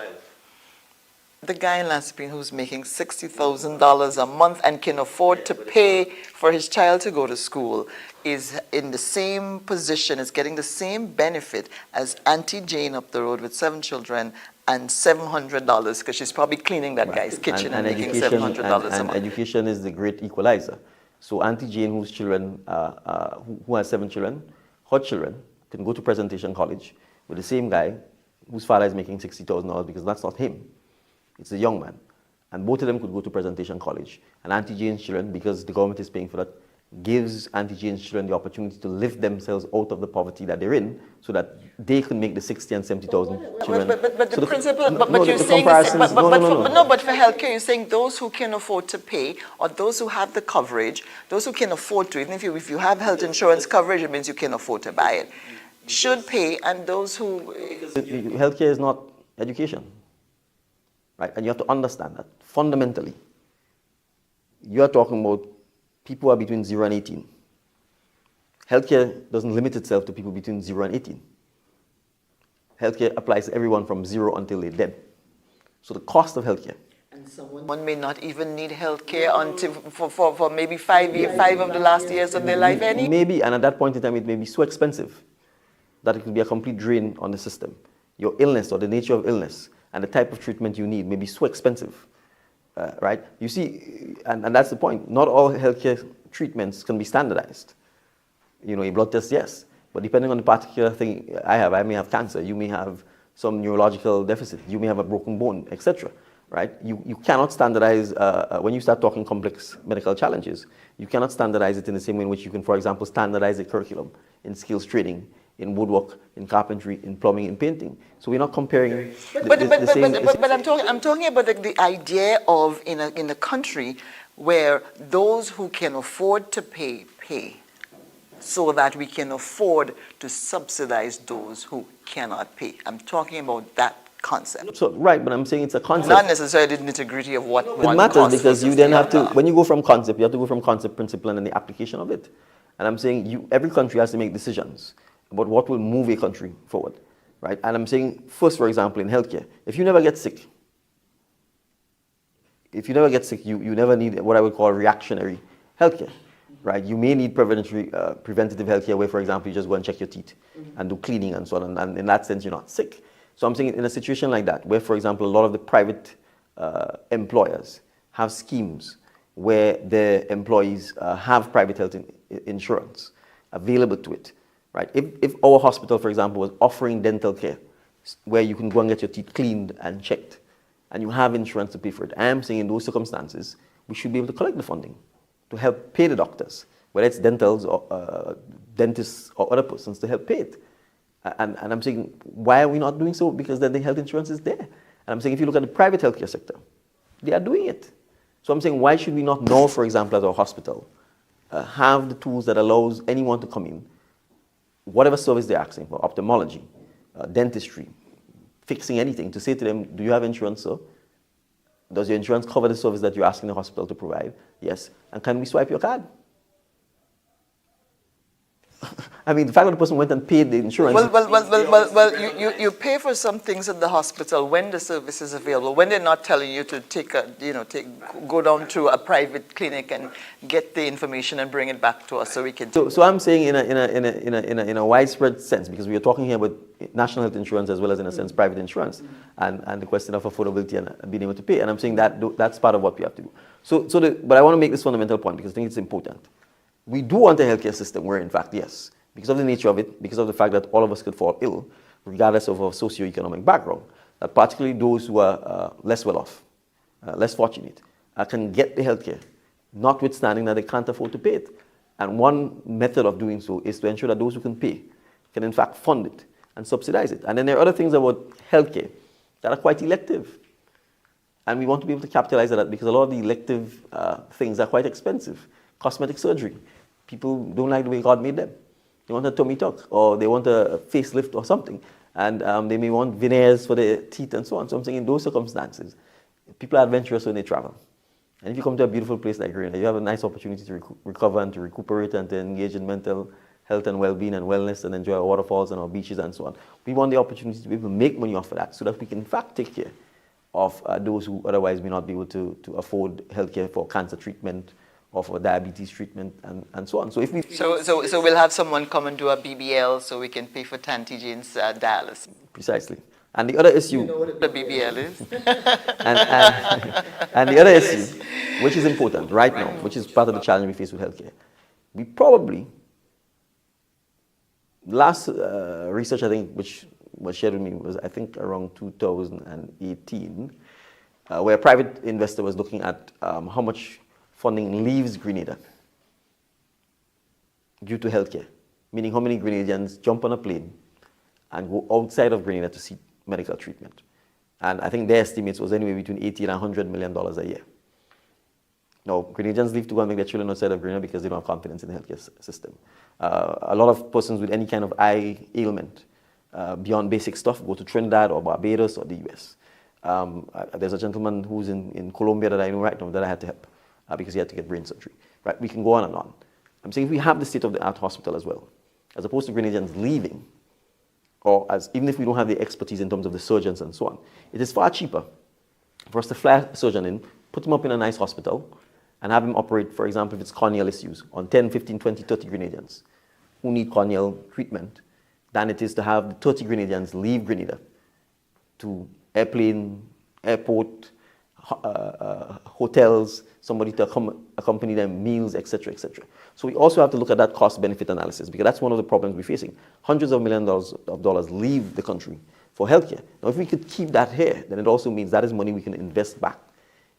the guy in Lansapine who's making $60,000 a month and can afford to pay for his child to go to school is in the same position, is getting the same benefit as Auntie Jane up the road with 7 children and $700 because she's probably cleaning that guy's kitchen and making $700 a month. Education is the great equalizer. So Auntie Jane, whose children, who has 7 children, her children can go to Presentation College with the same guy whose father is making $60,000 because that's not him. It's a young man. And both of them could go to Presentation College. And Auntie Jane's children, because the government is paying for that, gives Auntie Jane's children the opportunity to lift themselves out of the poverty that they're in so that they can make the 60 and 70,000 children. But the so principle, no, but you're the saying, but for healthcare, you're saying those who can afford to pay or those who have the coverage, those who can afford to, even if you have health insurance coverage, it means you can afford to buy it, should pay, and those who... Healthcare is not education, right? And you have to understand that fundamentally. You are talking about people who are between 0 and 18. Healthcare doesn't limit itself to people between 0 and 18. Healthcare applies to everyone from 0 until they're dead. So the cost of healthcare. And someone may not even need healthcare until for maybe 5 of the last years of their life anyway. Maybe, and at that point in time, it may be so expensive that it could be a complete drain on the system. Your illness or the nature of illness and the type of treatment you need may be so expensive. Right? You see, and that's the point. Not all healthcare treatments can be standardized. You know, a blood test, yes. But depending on the particular thing I may have cancer, you may have some neurological deficit, you may have a broken bone, etc. Right? You cannot standardize, when you start talking complex medical challenges, you cannot standardize it in the same way in which you can, for example, standardize a curriculum in skills training, in woodwork, in carpentry, in plumbing, in painting. So we're not comparing the same... But I'm talking about the idea of in a country where those who can afford to pay, so that we can afford to subsidize those who cannot pay. I'm talking about that concept. So, right, but I'm saying it's a concept. Not necessarily the nitty-gritty of what it matters because you then have to, when you go from concept, you have to go from concept, principle, and then the application of it. And I'm saying every country has to make decisions about what will move a country forward, right? And I'm saying, first, for example, in healthcare, if you never get sick, you never need what I would call reactionary healthcare, right? You may need preventative healthcare where, for example, you just go and check your teeth and do cleaning and so on, and in that sense, you're not sick. So I'm saying in a situation like that, where, for example, a lot of the private employers have schemes where their employees have private health insurance available to it, right? If our hospital, for example, was offering dental care where you can go and get your teeth cleaned and checked, and you have insurance to pay for it, I am saying in those circumstances, we should be able to collect the funding to help pay the doctors, whether it's dentals or dentists or other persons to help pay it. And I'm saying, why are we not doing so? Because then the health insurance is there. And I'm saying if you look at the private healthcare sector, they are doing it. So I'm saying, why should we not now, for example, at our hospital, have the tools that allows anyone to come in, whatever service they're asking for, ophthalmology, dentistry, fixing anything, to say to them, do you have insurance, sir? Does your insurance cover the service that you're asking the hospital to provide? Yes. And can we swipe your card? I mean, the fact that the person went and paid the insurance... you pay for some things at the hospital when the service is available, when they're not telling you to go down to a private clinic and get the information and bring it back to us so we can... So I'm saying in a widespread sense, because we are talking here about national health insurance as well as, in a sense, private insurance, and the question of affordability and being able to pay, and I'm saying that that's part of what we have to do. But I want to make this fundamental point because I think it's important. We do want a healthcare system where, in fact, yes, because of the nature of it, because of the fact that all of us could fall ill, regardless of our socioeconomic background, that particularly those who are less well off, less fortunate, can get the healthcare, notwithstanding that they can't afford to pay it. And one method of doing so is to ensure that those who can pay can in fact fund it and subsidize it. And then there are other things about healthcare that are quite elective. And we want to be able to capitalize on that because a lot of the elective things are quite expensive. Cosmetic surgery. People don't like the way God made them. They want a tummy tuck or they want a facelift or something. And they may want veneers for their teeth and so on. So I'm saying in those circumstances, people are adventurous when they travel. And if you come to a beautiful place like Grenada, you have a nice opportunity to recover and to recuperate and to engage in mental health and well-being and wellness and enjoy our waterfalls and our beaches and so on. We want the opportunity to be able to make money off of that so that we can in fact take care of those who otherwise may not be able to afford healthcare for cancer treatment or for diabetes treatment and so on. So if we so we'll have someone come and do a BBL so we can pay for Tanti Jane's dialysis. Precisely. And the other issue, You know what the BBL is? and the other issue, which is important right now, which is part of the challenge we face with healthcare, we probably, last research I think which was shared with me was I think around 2018, where a private investor was looking at how much funding leaves Grenada due to healthcare, meaning how many Grenadians jump on a plane and go outside of Grenada to seek medical treatment. And I think their estimates was anywhere between $80 and $100 million a year. Now, Grenadians leave to go and make their children outside of Grenada because they don't have confidence in the healthcare system. A lot of persons with any kind of eye ailment, beyond basic stuff, go to Trinidad or Barbados or the US. There's a gentleman who's in Colombia that I know right now that I had to help because he had to get brain surgery. Right? We can go on and on. I'm saying if we have the state-of-the-art hospital as well, as opposed to Grenadians leaving, or even if we don't have the expertise in terms of the surgeons and so on, it is far cheaper for us to fly a surgeon in, put him up in a nice hospital, and have him operate, for example, if it's corneal issues, on 10, 15, 20, 30 Grenadians who need corneal treatment, than it is to have the 30 Grenadians leave Grenada to airplane, airport, hotels, somebody to accompany them, meals, etc., etc. So we also have to look at that cost-benefit analysis because that's one of the problems we're facing. Hundreds of millions of dollars leave the country for healthcare. Now, if we could keep that here, then it also means that is money we can invest back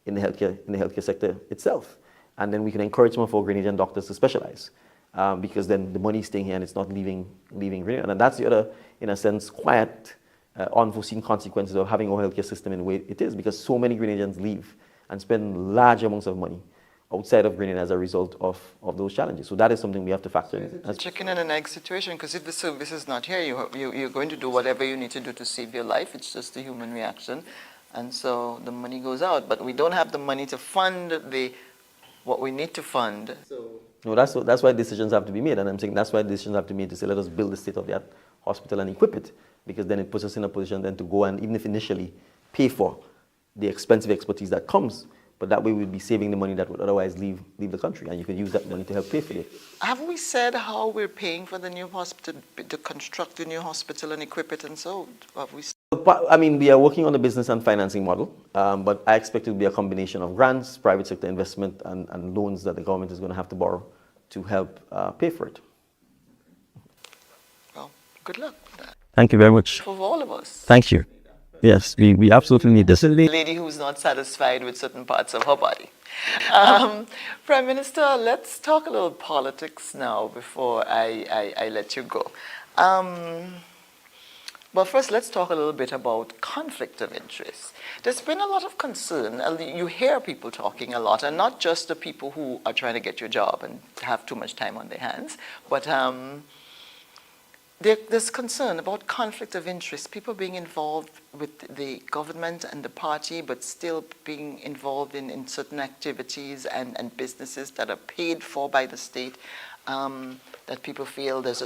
in the healthcare sector itself. And then we can encourage more for Grenadian doctors to specialize because then the money is staying here and it's not leaving Grenada. And that's the other, in a sense, quiet, unforeseen consequences of having our healthcare system in the way it is because so many Grenadians leave and spend large amounts of money outside of Grenada as a result of those challenges. So that is something we have to factor in. It's a chicken and an egg situation because if the service is not here, you're going to do whatever you need to do to save your life. It's just a human reaction. And so the money goes out. But we don't have the money to fund what we need to fund. No, that's why decisions have to be made. And I'm saying that's why decisions have to be made to say, let us build the state-of-the-art hospital and equip it. Because then it puts us in a position then to go and even if initially pay for the expensive expertise that comes, but that way we'd be saving the money that would otherwise leave the country, and you could use that money to help pay for it. Have we said how we're paying for the new hospital, to construct the new hospital and equip it and so? Have we? I mean, we are working on the business and financing model, but I expect it to be a combination of grants, private sector investment, and loans that the government is going to have to borrow to help pay for it. Well, good luck with that. Thank you very much. For all of us. Thank you. Yes, we absolutely need this. The lady who's not satisfied with certain parts of her body. Prime Minister, let's talk a little politics now before I let you go. Well, first, let's talk a little bit about conflict of interest. There's been a lot of concern. You hear people talking a lot, and not just the people who are trying to get your job and have too much time on their hands, but there's concern about conflict of interest, people being involved with the government and the party, but still being involved in certain activities and businesses that are paid for by the state, that people feel there's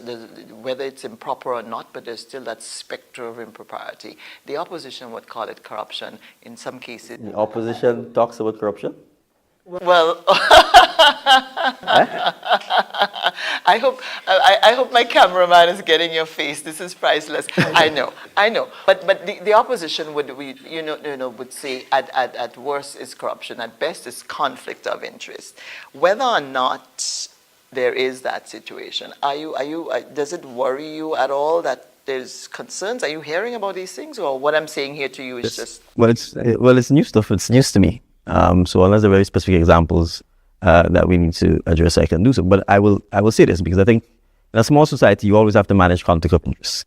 whether it's improper or not, but there's still that specter of impropriety. The opposition would call it corruption in some cases. The opposition talks about corruption? Well, I hope my cameraman is getting your face. This is priceless. I know. But the opposition would say at worst is corruption, at best is conflict of interest. Whether or not there is that situation. Does it worry you at all that there's concerns? Are you hearing about these things, or what I'm saying here to you is just? It's new stuff. It's news to me. So unless there are very specific examples that we need to address, I can do so. But I will say this because I think in a small society you always have to manage conflict of interest.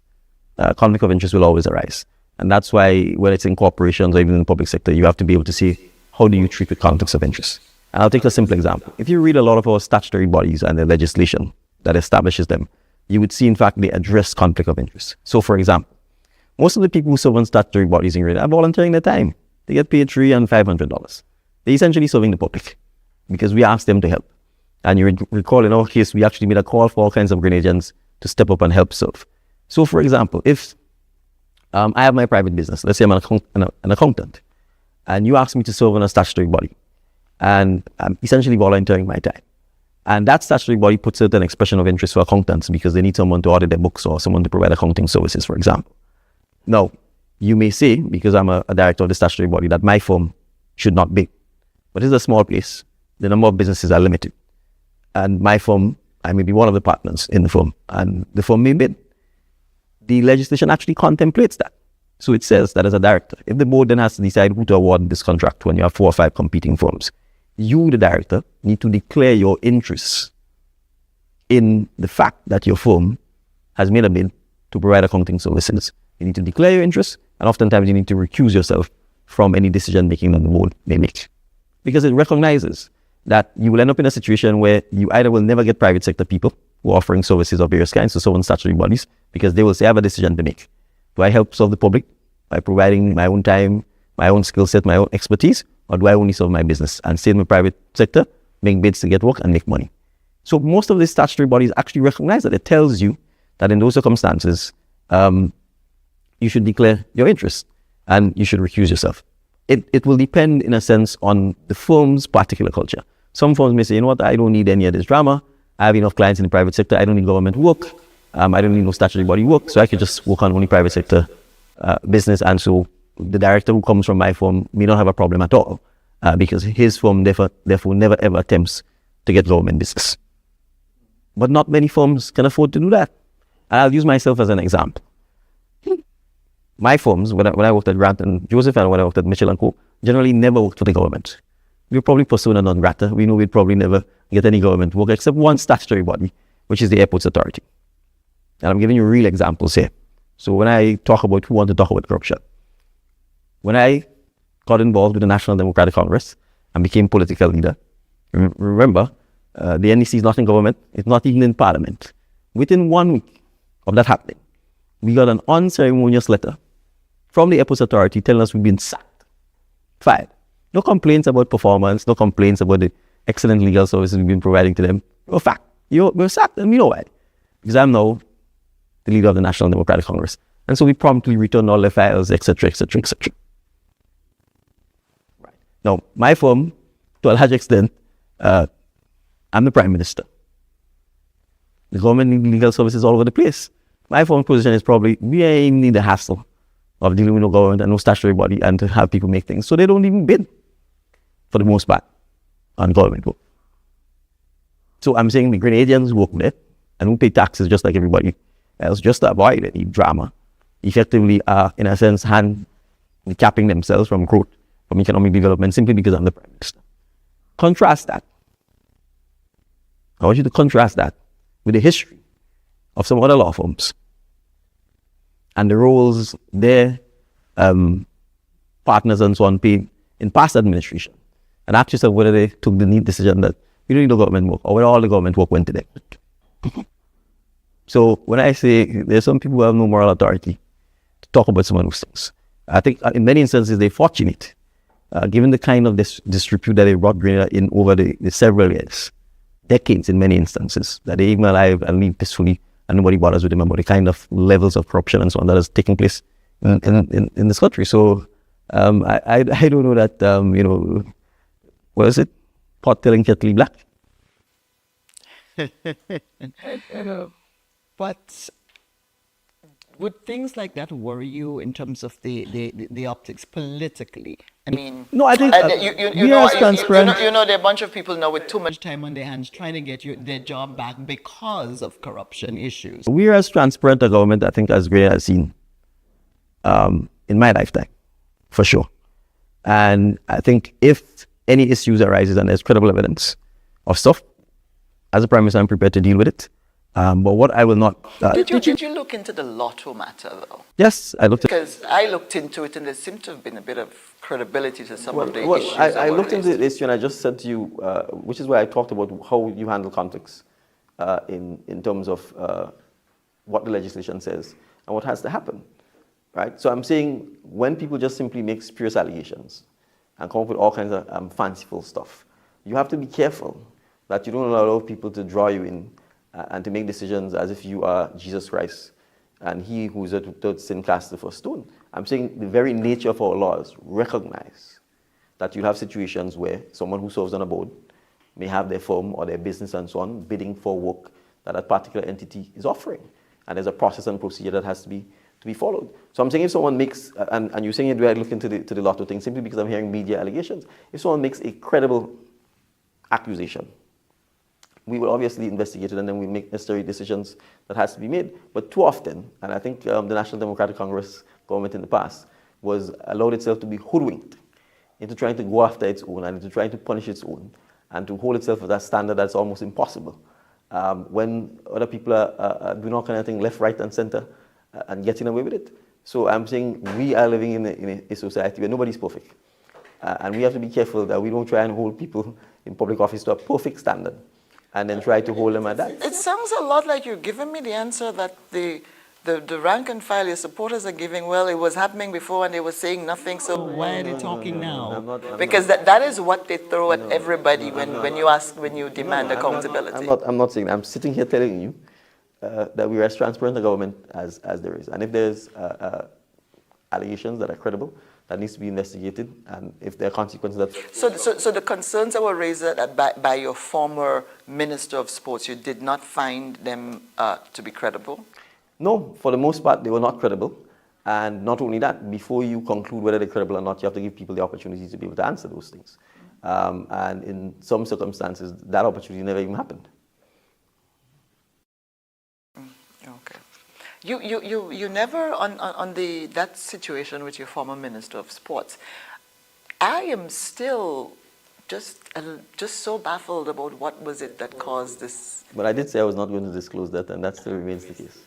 Conflict of interest will always arise, and that's why whether it's in corporations or even in the public sector, you have to be able to see how do you treat with conflicts of interest. And I'll take a simple example. If you read a lot of our statutory bodies and the legislation that establishes them, you would see, in fact, they address conflict of interest. So, for example, most of the people who serve on statutory bodies in Grenada are volunteering their time. They get paid $300 and $500. They're essentially serving the public because we asked them to help. And you recall in our case, we actually made a call for all kinds of Grenadians to step up and help serve. So, for example, if I have my private business, let's say I'm an accountant, and you ask me to serve on a statutory body, and I'm essentially volunteering my time. And that statutory body puts out an expression of interest for accountants because they need someone to audit their books or someone to provide accounting services, for example. Now, you may say, because I'm a director of the statutory body, that my firm should not bid. But it's a small place. The number of businesses are limited. And my firm, I may be one of the partners in the firm, and the firm may bid. The legislation actually contemplates that. So it says that as a director, if the board then has to decide who to award this contract when you have 4 or 5 competing firms, you, the director, need to declare your interests in the fact that your firm has made a bid to provide accounting services. You need to declare your interests, and oftentimes you need to recuse yourself from any decision-making that the board may make. Because it recognizes that you will end up in a situation where you either will never get private sector people who are offering services of various kinds to someone's statutory bodies, because they will say, I have a decision to make. Do I help serve the public by providing my own time, my own skill set, my own expertise, or do I only serve my business and stay in the private sector, make bids to get work and make money? So most of these statutory bodies actually recognize that. It tells you that in those circumstances, you should declare your interest and you should recuse yourself. It will depend, in a sense, on the firm's particular culture. Some firms may say, you know what, I don't need any of this drama. I have enough clients in the private sector. I don't need government work. I don't need no statutory body work. So I can just work on only private sector business. And so the director who comes from my firm may not have a problem at all because his firm therefore never ever attempts to get government business. But not many firms can afford to do that. And I'll use myself as an example. My firms, when I worked at Grant and Joseph and when I worked at Mitchell & Co., generally never worked for the government. We were probably persona non grata. We know we'd probably never get any government work except one statutory body, which is the Airports Authority. And I'm giving you real examples here. So when I talk about who want to talk about corruption, when I got involved with the National Democratic Congress and became political leader, remember, the NDC is not in government, it's not even in parliament. Within 1 week of that happening, we got an unceremonious letter from the Airports Authority telling us we've been sacked, fired. No complaints about performance, no complaints about the excellent legal services we've been providing to them. In fact, we're sacked, and we know why. Because I'm now the leader of the National Democratic Congress. And so we promptly returned all the files, etc., etc., etc. Right. Now, my firm, to a large extent, I'm the Prime Minister. The government needs legal services all over the place. My firm position is probably, we ain't need the hassle of dealing with no government and no statutory body and to have people make things. So they don't even bid, for the most part, on government work. So I'm saying the Grenadians work there and who pay taxes just like everybody else, just to avoid any drama, effectively are, in a sense, handicapping themselves from growth, from economic development, simply because I'm the Prime Minister. Contrast that. I want you to contrast that with the history of some other law firms and the roles their partners and so on played in past administration. And ask yourself whether they took the neat decision that we don't need no government work or whether all the government work went to them. So when I say there's some people who have no moral authority to talk about some of those things, I think in many instances they're fortunate, given the kind of disrepute that they brought Grenada in over the several years, decades in many instances, that they even alive and live peacefully and nobody bothers with them about the kind of levels of corruption and so on that is taking place in this country. So I don't know that, what is it? Pot telling kettle black. But Would things like that worry you in terms of the optics politically? I mean, No, I think we are as transparent. You know, there are a bunch of people now with too much. much time on their hands trying to get their job back because of corruption issues. We are as transparent a government, I think, as Grenada has seen in my lifetime, for sure. And I think if any issues arises and there's credible evidence of stuff, as a Prime Minister, I'm prepared to deal with it. But what I will not... Did you look into the lotto matter, though? Yes, I looked at... Because I looked into it, and there seemed to have been a bit of credibility to some of the issues. I looked into the issue, and I just said to you, which is why I talked about how you handle conflicts in terms of what the legislation says and what has to happen, right? So I'm saying when people just simply make spurious allegations and come up with all kinds of fanciful stuff, you have to be careful that you don't allow people to draw you in and to make decisions as if you are Jesus Christ and he who is without sin cast the first stone. I'm saying the very nature of our laws recognize that you have situations where someone who serves on a board may have their firm or their business and so on bidding for work that a particular entity is offering. And there's a process and procedure that has to be followed. So I'm saying if someone makes, and you're saying do I look into the lotto thing simply because I'm hearing media allegations, if someone makes a credible accusation, we will obviously investigate it and then we make necessary decisions that has to be made. But too often, and I think the National Democratic Congress government in the past was allowed itself to be hoodwinked into trying to go after its own and into trying to punish its own and to hold itself at that standard that's almost impossible. When other people are doing all kind of things left, right, and center and getting away with it. So I'm saying we are living in a society where nobody's perfect. And we have to be careful that we don't try and hold people in public office to a perfect standard and then try to hold them at that. It sounds a lot like you're giving me the answer that the rank and file, your supporters are giving. Well, it was happening before and they were saying nothing, so Why are they talking now? because that is what they throw at everybody when you demand accountability. I'm not saying that. I'm sitting here telling you that we are as transparent a government as there is. And if there's allegations that are credible, that needs to be investigated, and if there are consequences that... So the concerns that were raised by your former Minister of Sports, you did not find them to be credible? No, for the most part, they were not credible. And not only that, before you conclude whether they're credible or not, you have to give people the opportunity to be able to answer those things. And in some circumstances, that opportunity never even happened. Okay. You never, on that situation with your former Minister of Sports, I am still just so baffled about what was it that caused this. But I did say I was not going to disclose that, and that still remains the case.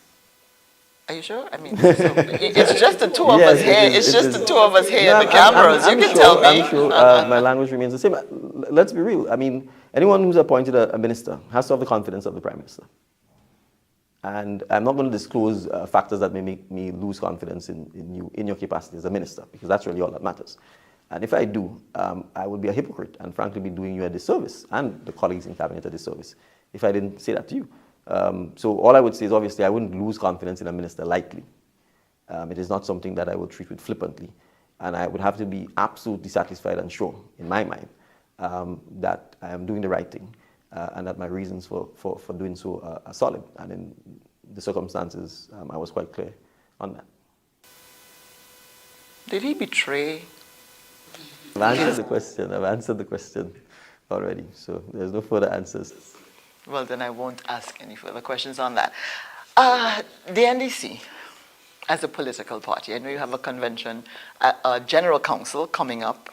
Are you sure? I mean, it's just the two of us here. It's just the two of us here in the cameras. You can tell me. I'm sure my language remains the same. Let's be real. I mean, anyone who's appointed a minister has to have the confidence of the Prime Minister. And I'm not going to disclose factors that may make me lose confidence in you, in your capacity as a minister, because that's really all that matters. And if I do, I would be a hypocrite and frankly be doing you a disservice and the colleagues in cabinet a disservice if I didn't say that to you. So all I would say is obviously I wouldn't lose confidence in a minister lightly. It is not something that I would treat with flippantly. And I would have to be absolutely satisfied and sure in my mind that I am doing the right thing. And that my reasons for doing so are solid. And in the circumstances, I was quite clear on that. Did he betray? I've answered the question. I've answered the question already. So there's no further answers. Well, then I won't ask any further questions on that. The NDC, as a political party, I know you have a convention, a general council coming up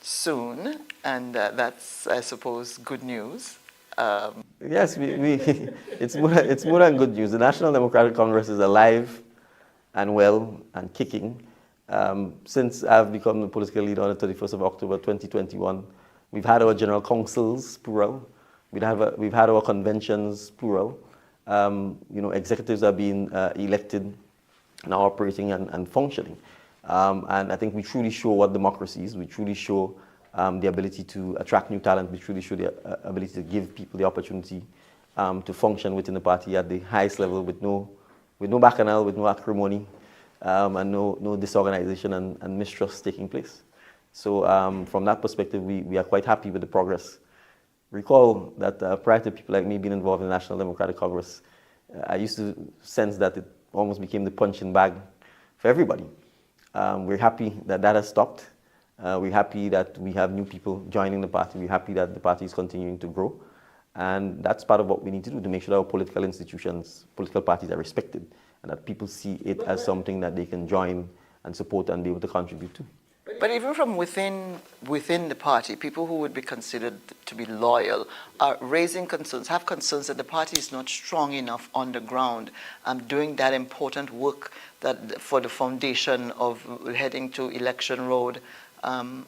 soon, and that's, I suppose, good news. Yes, it's more than good news. The National Democratic Congress is alive and well and kicking. Since I've become the political leader on the 31st of October 2021, we've had our general councils, plural. We've had our conventions, plural. Executives are being elected and are operating and functioning. And I think we truly show what democracy is. We truly show the ability to attract new talent. We truly show the ability to give people the opportunity to function within the party at the highest level with no bacchanal, with no acrimony, and no disorganization and mistrust taking place. So from that perspective, we are quite happy with the progress. Recall that prior to people like me being involved in the National Democratic Congress, I used to sense that almost became the punching bag for everybody. We're happy that that has stopped. We're happy that we have new people joining the party. We're happy that the party is continuing to grow. And that's part of what we need to do to make sure that our political institutions, political parties are respected, and that people see it as something that they can join and support and be able to contribute to. But even from within the party, people who would be considered to be loyal are raising concerns, have concerns that the party is not strong enough on the ground, doing that important work that for the foundation of heading to election road.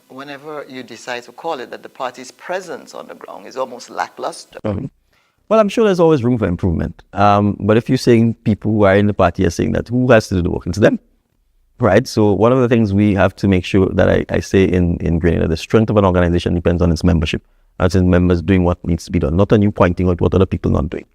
Whenever you decide to call it, that the party's presence on the ground is almost lackluster. Well, I'm sure there's always room for improvement. But if you're saying people who are in the party are saying that, who has to do the work? It's them, right? So one of the things we have to make sure that I say in Grenada, the strength of an organization depends on its membership. That's its members doing what needs to be done, not on you pointing out what other people are not doing.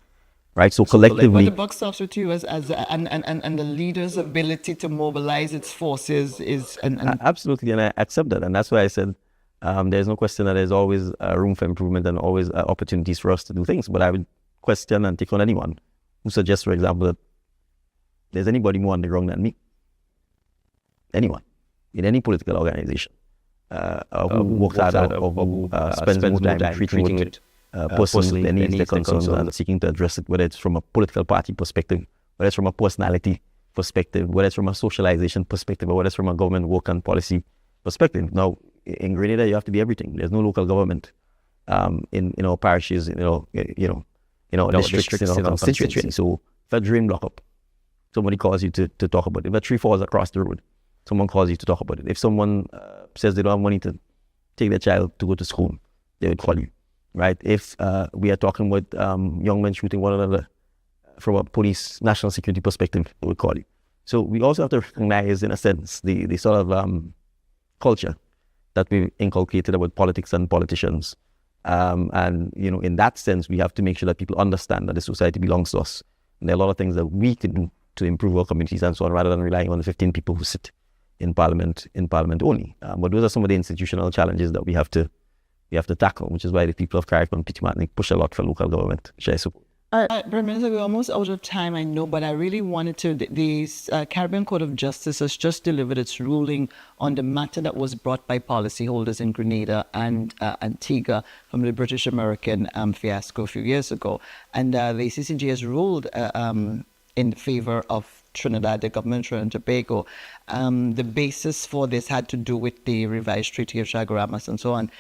Right, so collectively, but the buck stops with you and the leader's ability to mobilize its forces is absolutely, and I accept that, and that's why I said there's no question that there's always room for improvement and always opportunities for us to do things. But I would question and take on anyone who suggests, for example, that there's anybody more on the ground than me. Anyone in any political organization who works hard or who spends more time treating with persons, their needs, their concerns, and seeking to address it, whether it's from a political party perspective, whether it's from a personality perspective, whether it's from a socialization perspective, or whether it's from a government work and policy perspective. Now, in Grenada, you have to be everything. There's no local government in our parishes, in our districts, in our constituency. So if a drain block up, somebody calls you to talk about it. If a tree falls across the road, someone calls you to talk about it. If someone says they don't have money to take their child to go to school, they would call you. Right? If we are talking with young men shooting one another from a police national security perspective, we would call you. So we also have to recognize, in a sense, the sort of culture that we've inculcated about politics and politicians. And, in that sense, we have to make sure that people understand that the society belongs to us. And there are a lot of things that we can do to improve our communities and so on, rather than relying on the 15 people who sit in Parliament only. But those are some of the institutional challenges that we have to tackle, which is why the people of Carrick and Pitman push a lot for local government, which I support. Prime Minister, we're almost out of time, I know, but I really wanted to. The Caribbean Court of Justice has just delivered its ruling on the matter that was brought by policyholders in Grenada and Antigua from the British-American fiasco a few years ago. And the CCJ has ruled in favor of Trinidad, the government of Trinidad and Tobago. The basis for this had to do with the revised Treaty of Chaguaramas and so on.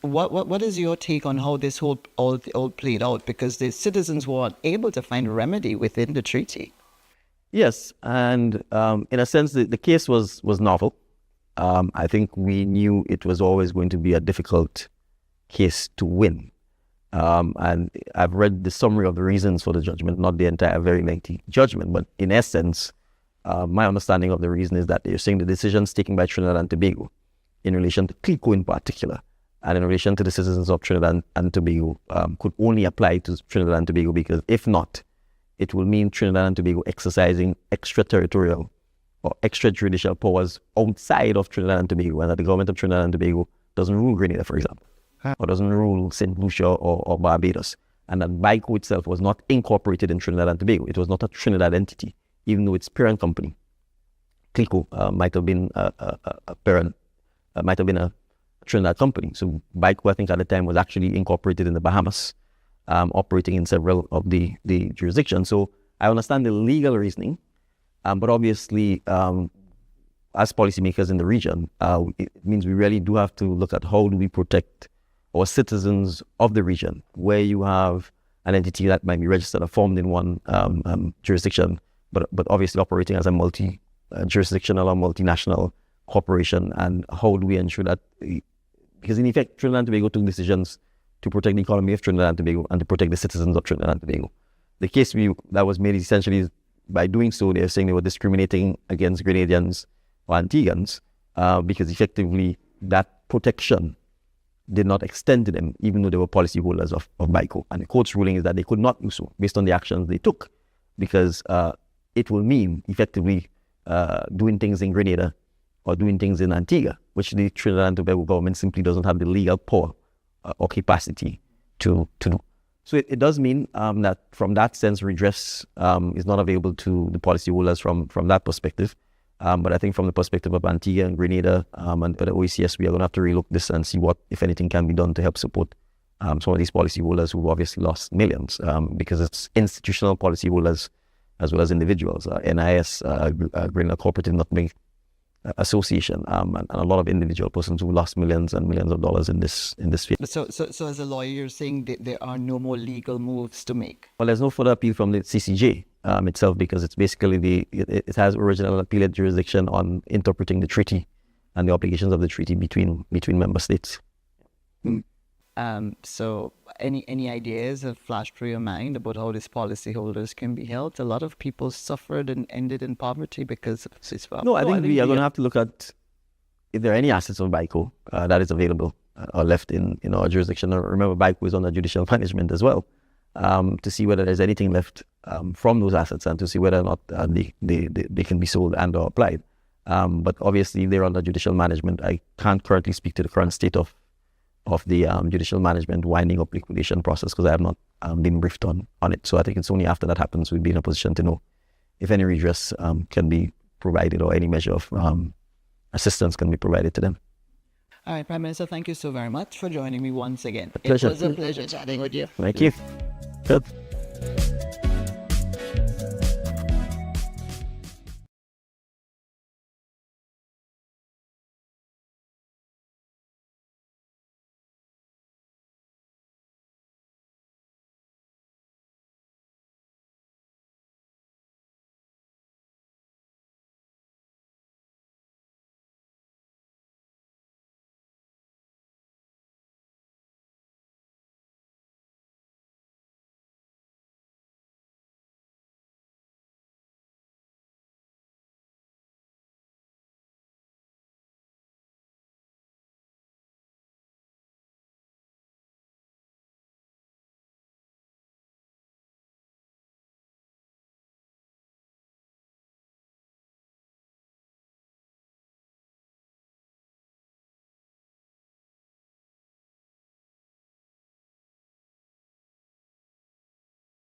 What is your take on how this all played out? Because the citizens were unable to find a remedy within the treaty. Yes, and in a sense, the case was novel. I think we knew it was always going to be a difficult case to win. And I've read the summary of the reasons for the judgment, not the entire very lengthy judgment, but in essence, my understanding of the reason is that they're saying the decisions taken by Trinidad and Tobago in relation to CLICO in particular, and in relation to the citizens of Trinidad and Tobago, could only apply to Trinidad and Tobago, because if not, it will mean Trinidad and Tobago exercising extraterritorial or extrajudicial powers outside of Trinidad and Tobago, and that the government of Trinidad and Tobago doesn't rule Grenada, for example, or doesn't rule St. Lucia or Barbados, and that BICO itself was not incorporated in Trinidad and Tobago. It was not a Trinidad entity, even though its parent company, CLICO, might have been a Trinidad company. So BICO, I think at the time, was actually incorporated in the Bahamas, operating in several of the jurisdictions. So I understand the legal reasoning, but obviously, as policymakers in the region, it means we really do have to look at how do we protect our citizens of the region, where you have an entity that might be registered or formed in one jurisdiction, but obviously operating as a multi-jurisdictional or multinational corporation. And how do we ensure that, because in effect, Trinidad and Tobago took decisions to protect the economy of Trinidad and Tobago and to protect the citizens of Trinidad and Tobago. The case that was made essentially, by doing so, they're saying they were discriminating against Grenadians or Antiguans, because effectively that protection did not extend to them, even though they were policyholders of BICO. And the court's ruling is that they could not do so based on the actions they took, because it will mean effectively doing things in Grenada or doing things in Antigua, which the Trinidad and Tobago government simply doesn't have the legal power or capacity to do. So it does mean that from that sense, redress is not available to the policyholders from that perspective. But I think from the perspective of Antigua and Grenada and the OECS, we are going to have to relook this and see what, if anything, can be done to help support some of these policyholders who've obviously lost millions, because it's institutional policyholders as well as individuals. NIS, Grenada Cooperative Nutmeg Association, and a lot of individual persons who lost millions and millions of dollars in this field. So as a lawyer, you're saying that there are no more legal moves to make? Well, there's no further appeal from the CCJ itself, because it's basically it has original appellate jurisdiction on interpreting the treaty and the obligations of the treaty between member states. So any ideas have flashed through your mind about how these policyholders can be helped? A lot of people suffered and ended in poverty because of this. No, I think we are going to have to look at if there are any assets of BICO that is available or left in our jurisdiction. Remember, BICO is under judicial management as well, to see whether there's anything left from those assets and to see whether or not they can be sold and or applied. But obviously, they're under judicial management. I can't currently speak to the current state of the judicial management winding up liquidation process, because I have not been briefed on it. So I think it's only after that happens we'll be in a position to know if any redress can be provided or any measure of assistance can be provided to them. All right, Prime Minister, thank you so very much for joining me once again. Pleasure. It was a pleasure chatting with you. Thank you. Good.